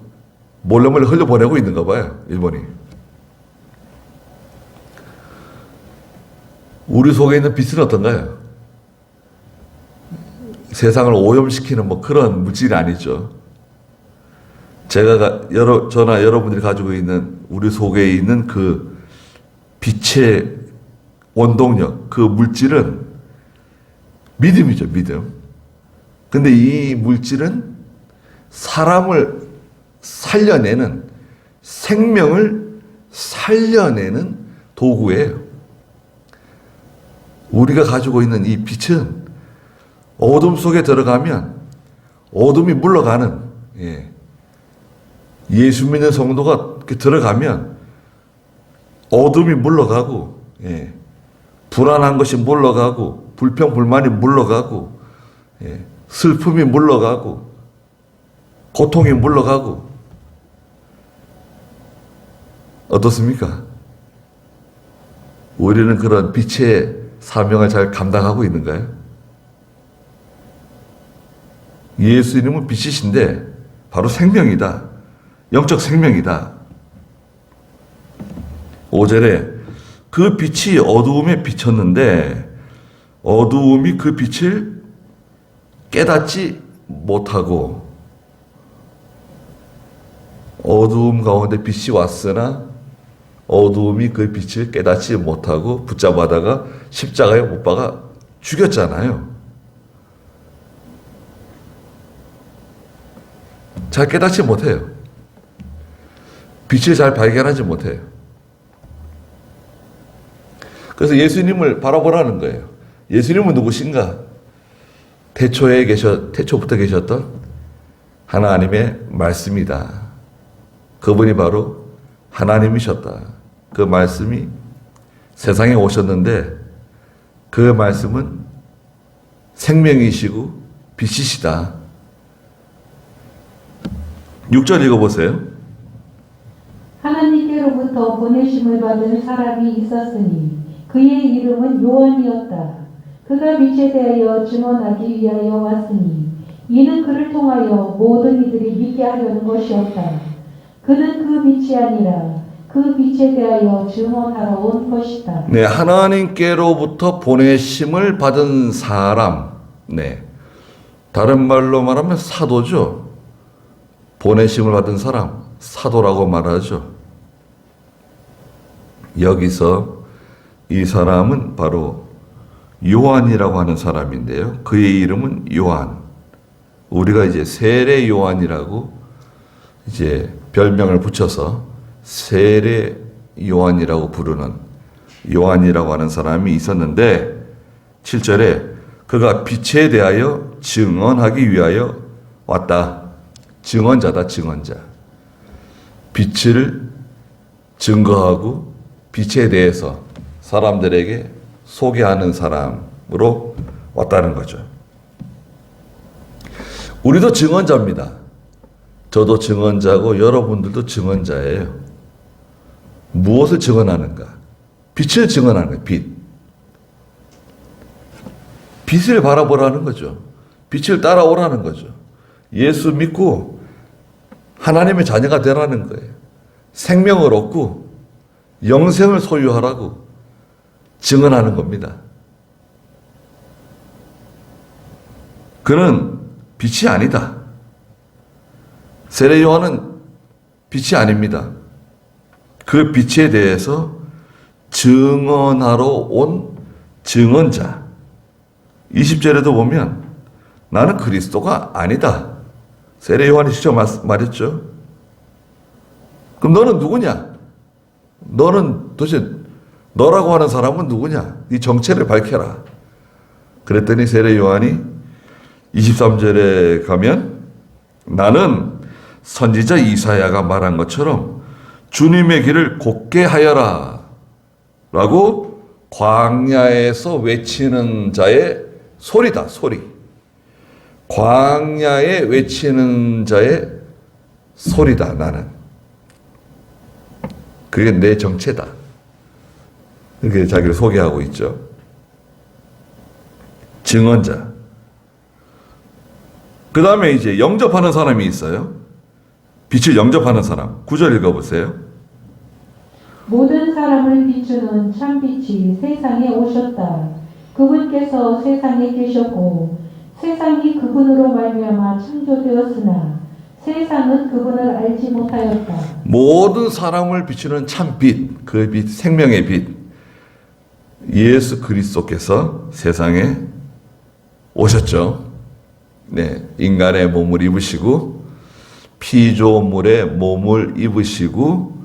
몰래 흘려보내고 있는가 봐요, 일본이. 우리 속에 있는 빛은 어떤가요? 세상을 오염시키는 뭐 그런 물질이 아니죠. 저나 여러분들이 가지고 있는 우리 속에 있는 그 빛의 원동력, 그 물질은 믿음이죠, 믿음. 근데 이 물질은 사람을 살려내는, 생명을 살려내는 도구예요. 우리가 가지고 있는 이 빛은 어둠 속에 들어가면 어둠이 물러가는, 예수 믿는 성도가 이렇게 들어가면 어둠이 물러가고, 불안한 것이 물러가고, 불평, 불만이 물러가고, 슬픔이 물러가고, 고통이 물러가고. 어떻습니까? 우리는 그런 빛의 사명을 잘 감당하고 있는가요? 예수님은 빛이신데 바로 생명이다. 영적 생명이다. 5절에 그 빛이 어두움에 비쳤는데 어두움이 그 빛을 깨닫지 못하고, 어두움 가운데 빛이 왔으나 어두움이 그 빛을 깨닫지 못하고 붙잡아다가 십자가에 못 박아 죽였잖아요. 잘 깨닫지 못해요. 빛을 잘 발견하지 못해요. 그래서 예수님을 바라보라는 거예요. 예수님은 누구신가? 태초부터 계셨던 하나님의 말씀이다. 그분이 바로 하나님이셨다. 그 말씀이 세상에 오셨는데 그 말씀은 생명이시고 빛이시다. 6절 읽어보세요. 하나님께로부터 보내심을 받은 사람이 있었으니 그의 이름은 요한이었다. 그가 빛에 대하여 증언하기 위하여 왔으니 이는 그를 통하여 모든 이들이 믿게 하려는 것이었다. 그는 그 빛이 아니라 그 빛에 대하여 증언하러 온 것이다. 네, 하나님께로부터 보내심을 받은 사람. 네, 다른 말로 말하면 사도죠. 보내심을 받은 사람, 사도라고 말하죠. 여기서 이 사람은 바로 요한이라고 하는 사람인데요. 그의 이름은 요한. 우리가 이제 세례 요한이라고 이제 별명을 붙여서 세례 요한이라고 부르는 요한이라고 하는 사람이 있었는데 7절에 그가 빛에 대하여 증언하기 위하여 왔다. 증언자다, 증언자. 빛을 증거하고 빛에 대해서 사람들에게 소개하는 사람으로 왔다는 거죠. 우리도 증언자입니다. 저도 증언자고 여러분들도 증언자예요. 무엇을 증언하는가? 빛을 증언하는 거예요. 빛. 빛을 바라보라는 거죠. 빛을 따라오라는 거죠. 예수 믿고 하나님의 자녀가 되라는 거예요. 생명을 얻고 영생을 소유하라고 증언하는 겁니다. 그는 빛이 아니다. 세례 요한은 빛이 아닙니다. 그 빛에 대해서 증언하러 온 증언자. 20절에도 보면 나는 그리스도가 아니다. 세례 요한이 직접 말했죠. 그럼 너는 누구냐? 너는 도대체 너라고 하는 사람은 누구냐? 네 정체를 밝혀라. 그랬더니 세례 요한이 23절에 가면 나는 선지자 이사야가 말한 것처럼 주님의 길을 곧게 하여라 라고 광야에서 외치는 자의 소리다. 소리. 광야에 외치는 자의 소리다. 나는. 그게 내 정체다. 이렇게 자기를 소개하고 있죠. 증언자. 그 다음에 이제 영접하는 사람이 있어요. 빛을 영접하는 사람. 9절 읽어보세요. 모든 사람을 비추는 참빛이 세상에 오셨다. 그분께서 세상에 계셨고 세상이 그분으로 말미암아 창조되었으나 세상은 그분을 알지 못하였다. 모든 사람을 비추는 참빛, 그 빛, 생명의 빛, 예수 그리스도께서 세상에 오셨죠. 네, 인간의 몸을 입으시고 피조물의 몸을 입으시고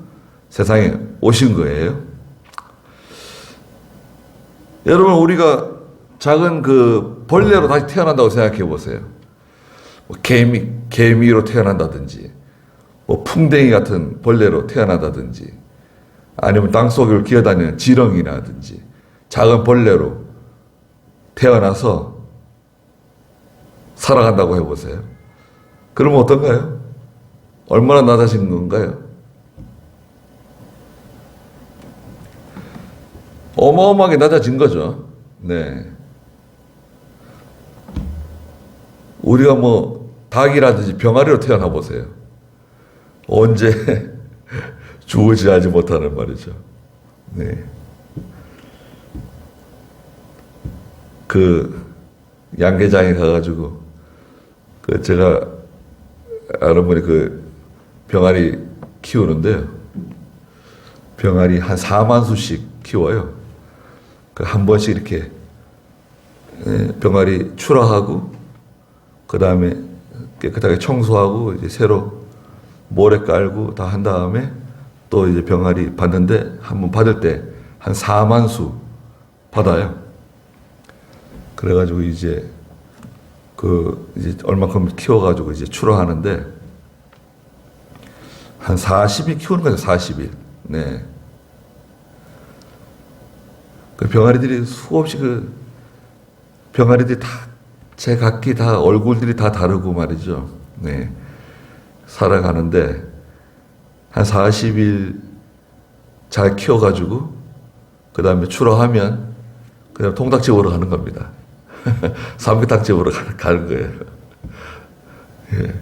세상에 오신 거예요. 여러분, 우리가 작은 그 벌레로 다시 태어난다고 생각해 보세요. 뭐 개미로 태어난다든지, 뭐 풍뎅이 같은 벌레로 태어난다든지, 아니면 땅속을 기어다니는 지렁이라든지, 작은 벌레로 태어나서 살아간다고 해보세요. 그러면 어떤가요? 얼마나 낮아진 건가요? 어마어마하게 낮아진 거죠. 네. 우리가 뭐 닭이라든지 병아리로 태어나 보세요. 언제 주어지지 못하는 말이죠. 네. 그 양계장에 가가지고 그 제가 아는 분이 그 병아리 키우는데요. 병아리 한 4만 수씩 키워요. 그 한 번씩 이렇게 병아리 출하하고 그 다음에 깨끗하게 청소하고 이제 새로 모래 깔고 다 한 다음에 또 이제 병아리 받는데 한 번 받을 때 한 4만 수 받아요. 그래가지고 이제 이제 얼마큼 키워가지고 이제 출하하는데 한 40일 키우는 거죠. 40일. 네. 그 병아리들이 수없이 병아리들이 다 제각기 다 얼굴들이 다 다르고 말이죠. 네. 살아가는데 한 40일 잘 키워가지고 그 다음에 출하하면 그냥 통닭집으로 가는 겁니다. 삼계탕집으로 가는 거예요. 예.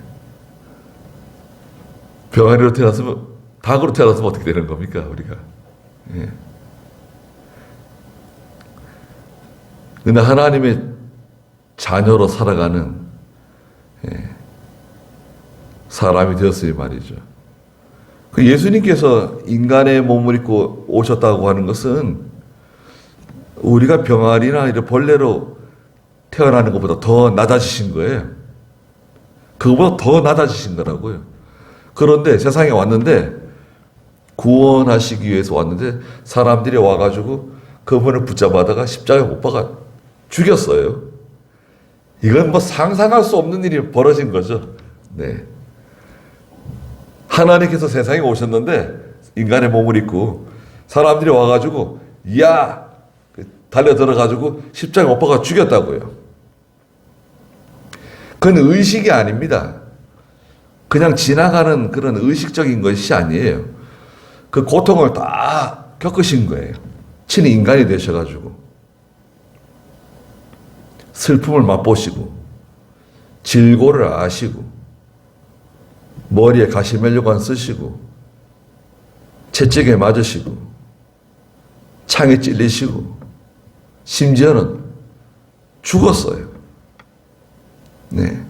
병아리로 태어났으면 닭으로 태어났으면 어떻게 되는 겁니까 우리가? 예. 근데 하나님의 자녀로 살아가는 사람이 되었으니 말이죠. 그 예수님께서 인간의 몸을 입고 오셨다고 하는 것은 우리가 병아리나 이런 벌레로 태어나는 것보다 더 낮아지신 거예요. 그거보다 더 낮아지신 거라고요. 그런데 세상에 왔는데 구원하시기 위해서 왔는데 사람들이 와가지고 그분을 붙잡아다가 십자가에 못 박아 죽였어요. 이건 뭐 상상할 수 없는 일이 벌어진 거죠. 네. 하나님께서 세상에 오셨는데 인간의 몸을 입고 사람들이 와가지고 야 달려 들어가지고 십자가에 못 박아 죽였다고요. 그건 의식이 아닙니다. 그냥 지나가는 그런 의식적인 것이 아니에요. 그 고통을 다 겪으신 거예요. 친히 인간이 되셔가지고 슬픔을 맛보시고 질고를 아시고 머리에 가시멜로관 쓰시고 채찍에 맞으시고 창에 찔리시고 심지어는 죽었어요. 네.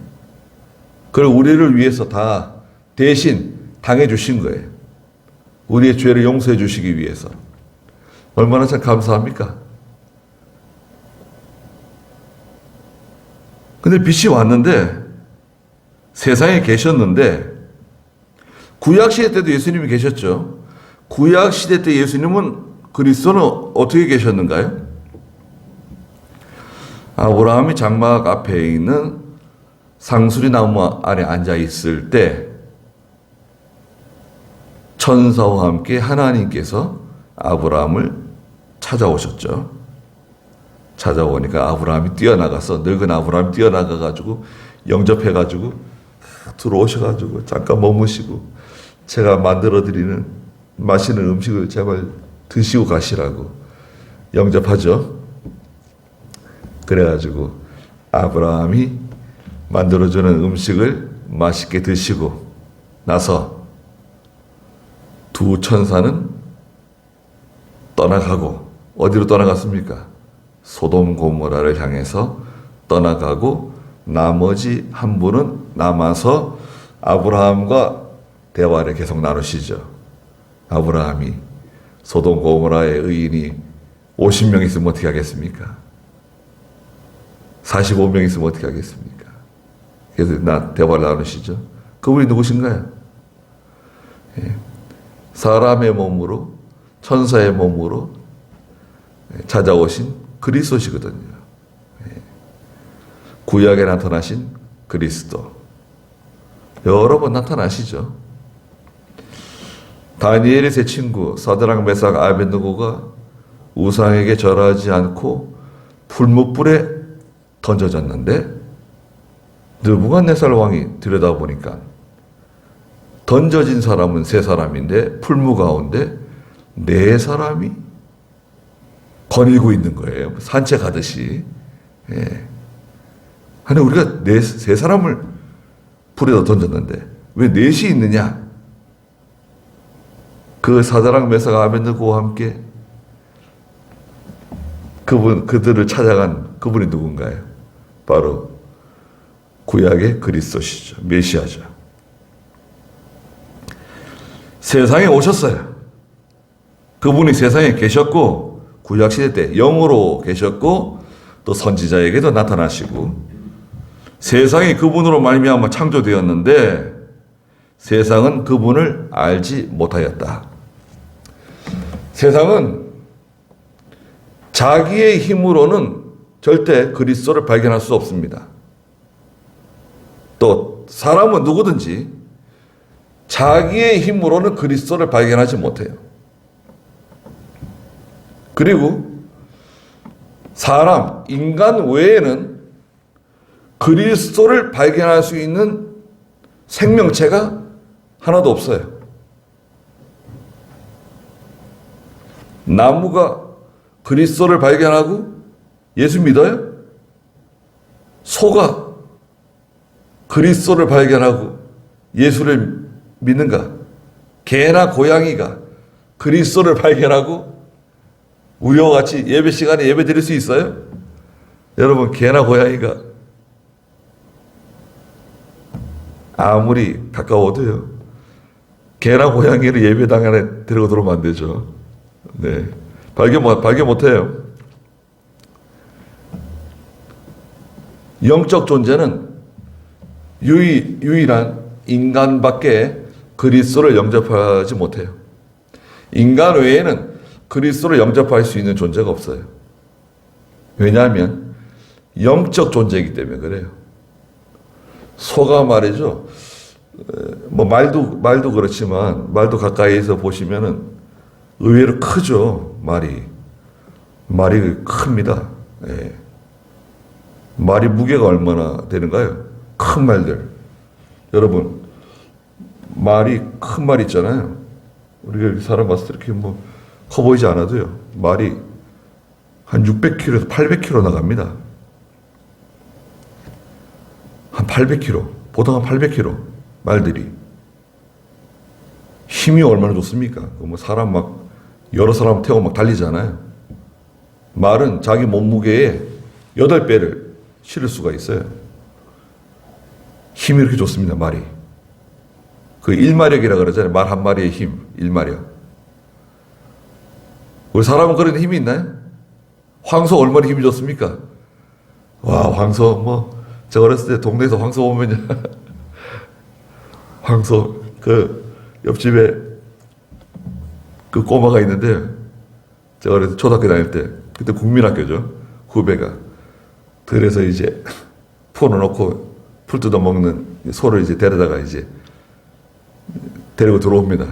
그걸 우리를 위해서 다 대신 당해 주신 거예요. 우리의 죄를 용서해 주시기 위해서. 얼마나 참 감사합니까? 근데 빛이 왔는데 세상에 계셨는데 구약시대 때도 예수님이 계셨죠. 구약시대 때 예수님은 그리스도는 어떻게 계셨는가요? 아브라함이 장막 앞에 있는 상수리 나무 아래 앉아 있을 때 천사와 함께 하나님께서 아브라함을 찾아오셨죠. 찾아오니까 아브라함이 뛰어나가서 늙은 아브라함이 뛰어나가가지고 영접해가지고 들어오셔가지고 잠깐 머무시고 제가 만들어드리는 맛있는 음식을 제발 드시고 가시라고 영접하죠. 그래가지고 아브라함이 만들어주는 음식을 맛있게 드시고 나서 두 천사는 떠나가고 어디로 떠나갔습니까? 소돔 고모라를 향해서 떠나가고 나머지 한 분은 남아서 아브라함과 대화를 계속 나누시죠. 아브라함이 소돔 고모라의 의인이 50명 있으면 어떻게 하겠습니까? 45명 있으면 어떻게 하겠습니까? 그래서 대화를 나누시죠. 그분이 누구신가요? 예. 사람의 몸으로, 천사의 몸으로 찾아오신 그리스도시거든요. 예. 구약에 나타나신 그리스도. 여러 번 나타나시죠. 다니엘의 세 친구 사드락 메삭 아벤느고가 우상에게 절하지 않고 풀무불에 던져졌는데 느부갓네살 왕이 들여다보니까 던져진 사람은 세 사람인데 풀무 가운데 네 사람이 거닐고 있는 거예요. 산책하듯이. 예. 아니 우리가 세 사람을 불에다 던졌는데 왜 넷이 있느냐? 그 사드락 메삭 아벤느고와 함께 그들을 찾아간 그분이 누군가요? 바로 구약의 그리스도시죠. 메시아죠. 세상에 오셨어요. 그분이 세상에 계셨고 구약시대 때 영으로 계셨고 또 선지자에게도 나타나시고 세상이 그분으로 말미암아 창조되었는데 세상은 그분을 알지 못하였다. 세상은 자기의 힘으로는 절대 그리스도를 발견할 수 없습니다. 또 사람은 누구든지 자기의 힘으로는 그리스도를 발견하지 못해요. 그리고 사람, 인간 외에는 그리스도를 발견할 수 있는 생명체가 하나도 없어요. 나무가 그리스도를 발견하고 예수 믿어요? 소가 그리스도를 발견하고 예수를 믿는가? 개나 고양이가 그리스도를 발견하고 우리와 같이 예배 시간에 예배 드릴 수 있어요? 여러분, 개나 고양이가 아무리 가까워도요, 개나 고양이를 예배당 안에 데리고 들어오면 안 되죠. 네. 발견 못해요. 영적 존재는 유일한 인간밖에 그리스도를 영접하지 못해요. 인간 외에는 그리스도를 영접할 수 있는 존재가 없어요. 왜냐하면 영적 존재이기 때문에 그래요. 소가 말이죠. 뭐 말도 그렇지만 말도 가까이에서 보시면은 의외로 크죠. 말이 큽니다. 예. 말이 무게가 얼마나 되는가요? 큰 말들. 여러분, 큰 말 있잖아요. 우리가 사람 봤을 때 이렇게 뭐 커 보이지 않아도요. 말이 한 600km에서 800km 나갑니다. 한 800km, 보통 한 800km 말들이. 힘이 얼마나 좋습니까? 뭐 사람 여러 사람 태워 달리잖아요. 말은 자기 몸무게의 8배를 실을 수가 있어요. 힘이 이렇게 좋습니다, 말이. 그 일마력이라 그러잖아요. 말 한 마리의 힘, 일마력. 우리 사람은 그런 힘이 있나요? 황소 얼마나 힘이 좋습니까? 와, 황소, 제가 어렸을 때 동네에서 황소 보면요. 황소, 옆집에 그 꼬마가 있는데, 제가 어렸을 때 초등학교 다닐 때, 그때 국민학교죠. 후배가. 들에서 이제 풀어놓고 풀 뜯어먹는 소를 이제 데려다가 이제 데리고 들어옵니다.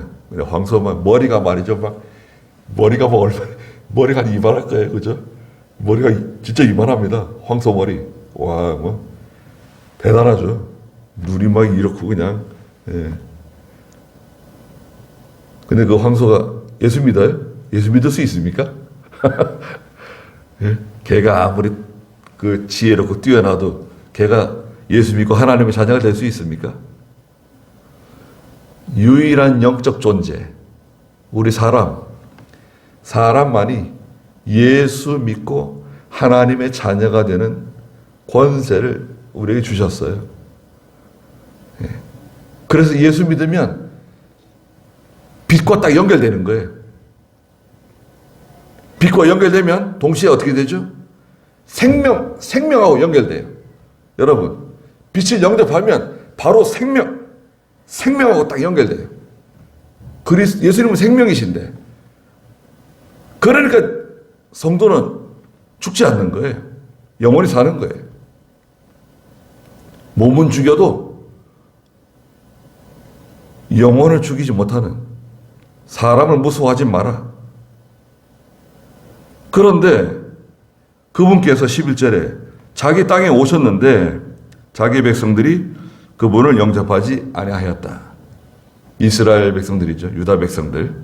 황소만 머리가 말이죠. 머리가 머리가 한 이만할 거예요. 그죠? 머리가 진짜 이만합니다. 황소 머리. 와, 대단하죠. 눈이 이렇고 그냥. 예. 근데 그 황소가 예수 믿어요? 예수 믿을 수 있습니까? 예? 걔가 아무리 그 지혜롭고 뛰어나도 걔가 예수 믿고 하나님의 자녀가 될 수 있습니까? 유일한 영적 존재, 우리 사람만이 예수 믿고 하나님의 자녀가 되는 권세를 우리에게 주셨어요. 예. 그래서 예수 믿으면 빛과 딱 연결되는 거예요. 빛과 연결되면 동시에 어떻게 되죠? 생명하고 연결돼요. 여러분, 빛을 영접하면 바로 생명하고 딱 연결돼요. 예수님은 생명이신데. 그러니까 성도는 죽지 않는 거예요. 영원히 사는 거예요. 몸은 죽여도 영혼을 죽이지 못하는, 사람을 무서워하지 마라. 그런데 그분께서 11절에 자기 땅에 오셨는데 자기 백성들이 그분을 영접하지 아니하였다. 이스라엘 백성들이죠. 유다 백성들.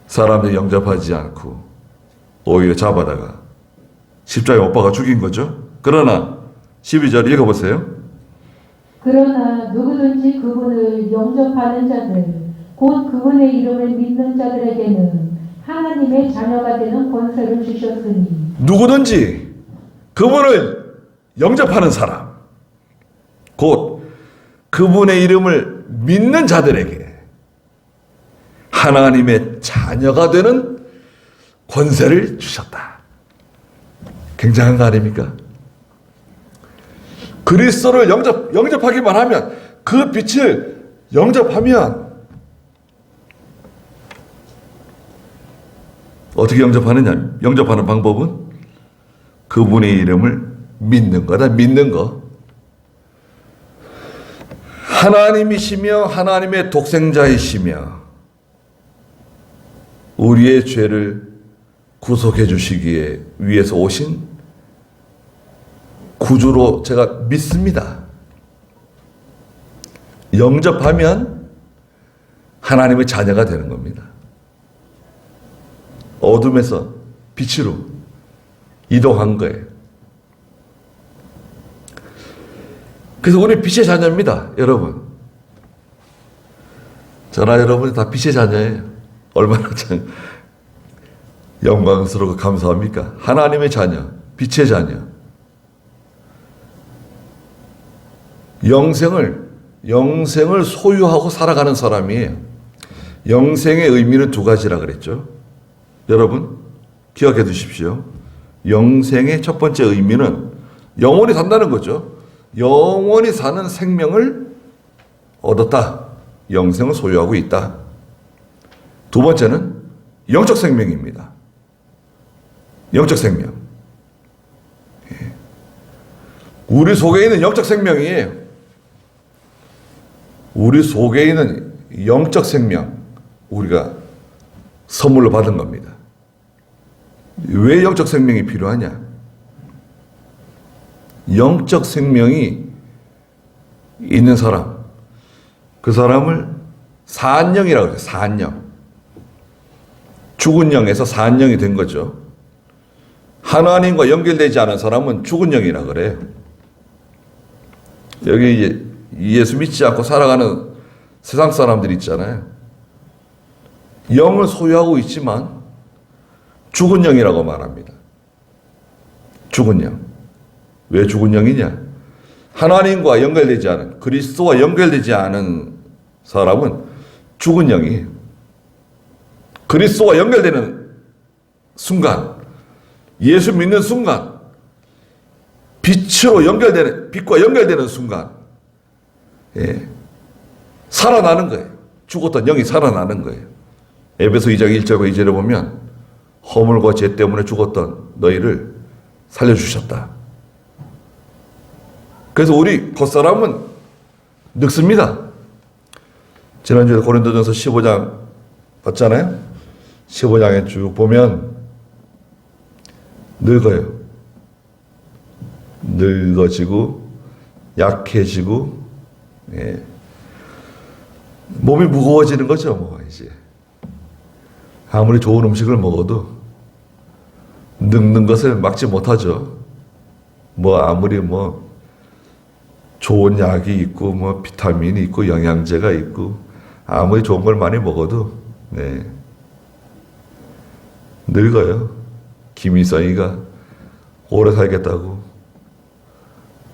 사람들이 영접하지 않고 오히려 잡아다가 십자가에 못 박아 죽인 거죠. 그러나 12절 읽어보세요. 그러나 누구든지 그분을 영접하는 자들, 곧 그분의 이름을 믿는 자들에게는 하나님의 자녀가 되는 권세를 주셨으니. 누구든지 그분을 영접하는 사람, 곧 그분의 이름을 믿는 자들에게 하나님의 자녀가 되는 권세를 주셨다. 굉장한 거 아닙니까? 그리스도를 영접하기만 하면, 그 빛을 영접하면, 어떻게 영접하느냐? 영접하는 방법은 그분의 이름을 믿는 거다. 믿는 거. 하나님이시며 하나님의 독생자이시며 우리의 죄를 구속해 주시기에 위해서 오신 구주로 제가 믿습니다. 영접하면 하나님의 자녀가 되는 겁니다. 어둠에서 빛으로 이동한 거예요. 그래서 우리 빛의 자녀입니다, 여러분. 저나 여러분이 다 빛의 자녀예요. 얼마나 참 영광스럽고 감사합니까? 하나님의 자녀, 빛의 자녀. 영생을 소유하고 살아가는 사람이에요. 영생의 의미는 두 가지라 그랬죠. 여러분, 기억해 두십시오. 영생의 첫 번째 의미는 영원히 산다는 거죠. 영원히 사는 생명을 얻었다. 영생을 소유하고 있다. 두 번째는 영적 생명입니다. 영적 생명. 우리 속에 있는 영적 생명이에요. 우리 속에 있는 영적 생명, 우리가 선물로 받은 겁니다. 왜 영적 생명이 필요하냐? 영적 생명이 있는 사람, 그 사람을 산영이라고 해요. 산영. 죽은 영에서 산영이 된 거죠. 하나님과 연결되지 않은 사람은 죽은 영이라 그래요. 여기 이제 예수 믿지 않고 살아가는 세상 사람들 있잖아요. 영을 소유하고 있지만 죽은 영이라고 말합니다. 죽은 영. 왜 죽은 영이냐? 하나님과 연결되지 않은, 그리스도와 연결되지 않은 사람은 죽은 영이에요. 그리스도와 연결되는 순간, 예수 믿는 순간, 빛과 연결되는 순간, 살아나는 거예요. 죽었던 영이 살아나는 거예요. 에베소 2장 1절과 2절에 보면 허물과 죄 때문에 죽었던 너희를 살려주셨다. 그래서 우리 겉사람은 늙습니다. 지난주에 고린도전서 15장 봤잖아요. 15장에 쭉 보면 늙어요. 늙어지고 약해지고, 몸이 무거워지는 거죠. 뭐 이제 아무리 좋은 음식을 먹어도 늙는 것을 막지 못하죠. 뭐 아무리 뭐 좋은 약이 있고 뭐 비타민이 있고 영양제가 있고 아무리 좋은 걸 많이 먹어도 늙어요. 김일성이가 오래 살겠다고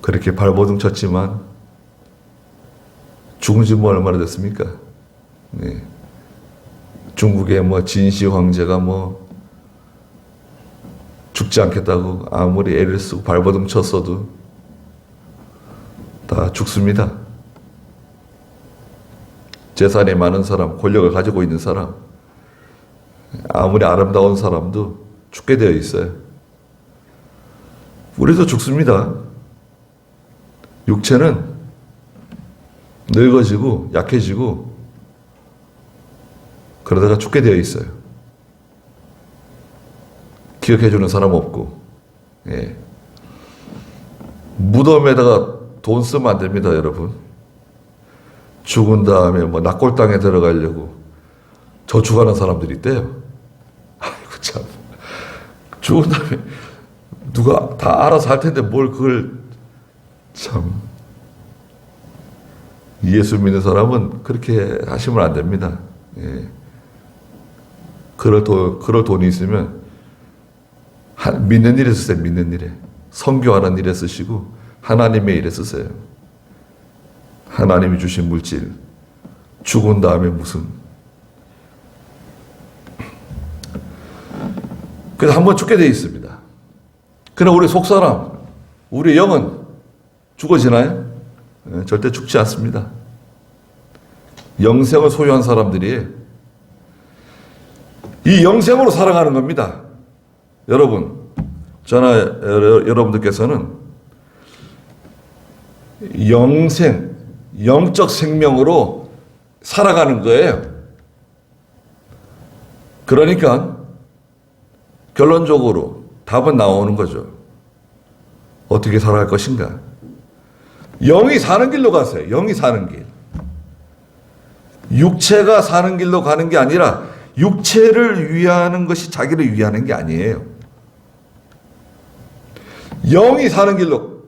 그렇게 발버둥 쳤지만 죽은 지 뭐 얼마나 됐습니까? 중국의 뭐 진시 황제가 뭐 죽지 않겠다고 아무리 애를 쓰고 발버둥 쳤어도 다 죽습니다. 재산이 많은 사람, 권력을 가지고 있는 사람, 아무리 아름다운 사람도 죽게 되어 있어요. 우리도 죽습니다. 육체는 늙어지고 약해지고 그러다가 죽게 되어 있어요. 기억해주는 사람 없고. 예. 무덤에다가 돈 쓰면 안 됩니다, 여러분. 죽은 다음에 뭐 낙골당에 들어가려고 저축하는 사람들이 있대요. 아이고 참. 죽은 다음에 누가 다 알아서 할 텐데 뭘 그걸 참. 예수 믿는 사람은 그렇게 하시면 안 됩니다. 예. 그럴 돈이 있으면 믿는 일에 쓰세요. 믿는 일에. 선교하는 일에 쓰시고 하나님의 일에 쓰세요. 하나님이 주신 물질. 죽은 다음에 무슨. 그래서 한번 죽게 되어 있습니다. 그러나 우리 속사람, 우리 영은 죽어지나요? 절대 죽지 않습니다. 영생을 소유한 사람들이 이 영생으로 살아가는 겁니다. 여러분, 저나 여러분들께서는 영생, 영적 생명으로 살아가는 거예요. 그러니까 결론적으로 답은 나오는 거죠. 어떻게 살아갈 것인가? 영이 사는 길로 가세요. 영이 사는 길. 육체가 사는 길로 가는 게 아니라 육체를 위하는 것이 자기를 위하는 게 아니에요. 영이 사는 길로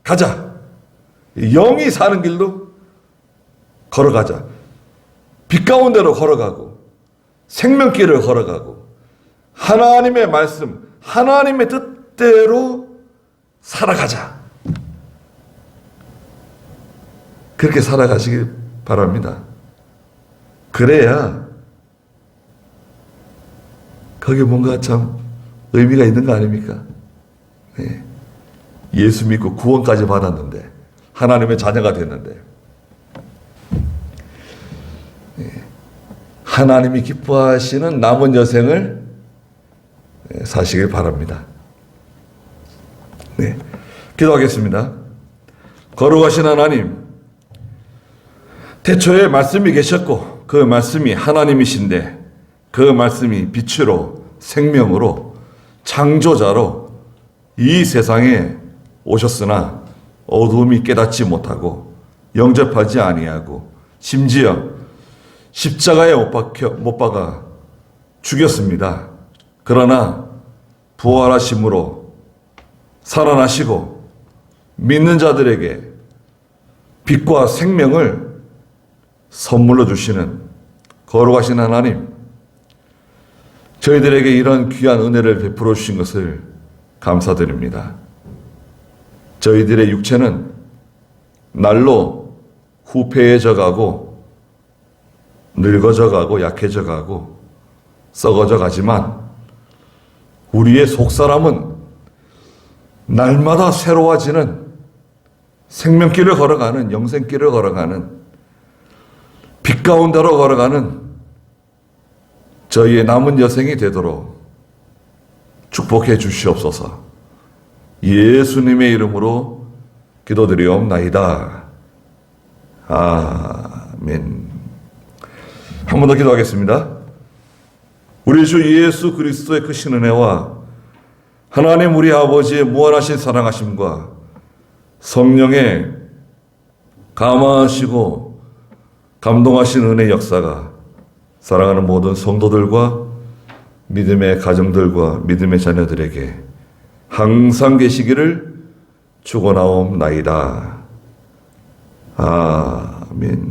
가자. 영이 사는 길로 걸어가자. 빛 가운데로 걸어가고 생명길을 걸어가고 하나님의 말씀, 하나님의 뜻대로 살아가자. 그렇게 살아가시길 바랍니다. 그래야 거기에 뭔가 참 의미가 있는 거 아닙니까? 네. 예수 믿고 구원까지 받았는데 하나님의 자녀가 됐는데 네. 하나님이 기뻐하시는 남은 여생을 사시길 바랍니다. 네. 기도하겠습니다. 거룩하신 하나님, 태초에 말씀이 계셨고 그 말씀이 하나님이신데 그 말씀이 빛으로 생명으로 창조자로 이 세상에 오셨으나 어둠이 깨닫지 못하고 영접하지 아니하고 심지어 십자가에 못 박아 죽였습니다. 그러나 부활하심으로 살아나시고 믿는 자들에게 빛과 생명을 선물로 주시는 거룩하신 하나님, 저희들에게 이런 귀한 은혜를 베풀어 주신 것을 감사드립니다. 저희들의 육체는 날로 후패해져 가고 늙어져 가고 약해져 가고 썩어져 가지만 우리의 속사람은 날마다 새로워지는 생명길을 걸어가는, 영생길을 걸어가는, 빛 가운데로 걸어가는 저희의 남은 여생이 되도록 축복해 주시옵소서. 예수님의 이름으로 기도드리옵나이다. 아멘. 한 번 더 기도하겠습니다. 우리 주 예수 그리스도의 크신 은혜와 하나님 우리 아버지의 무한하신 사랑하심과 성령의 감화하시고 감동하신 은혜의 역사가 사랑하는 모든 성도들과 믿음의 가정들과 믿음의 자녀들에게 항상 계시기를 축원하옵나이다. 아멘.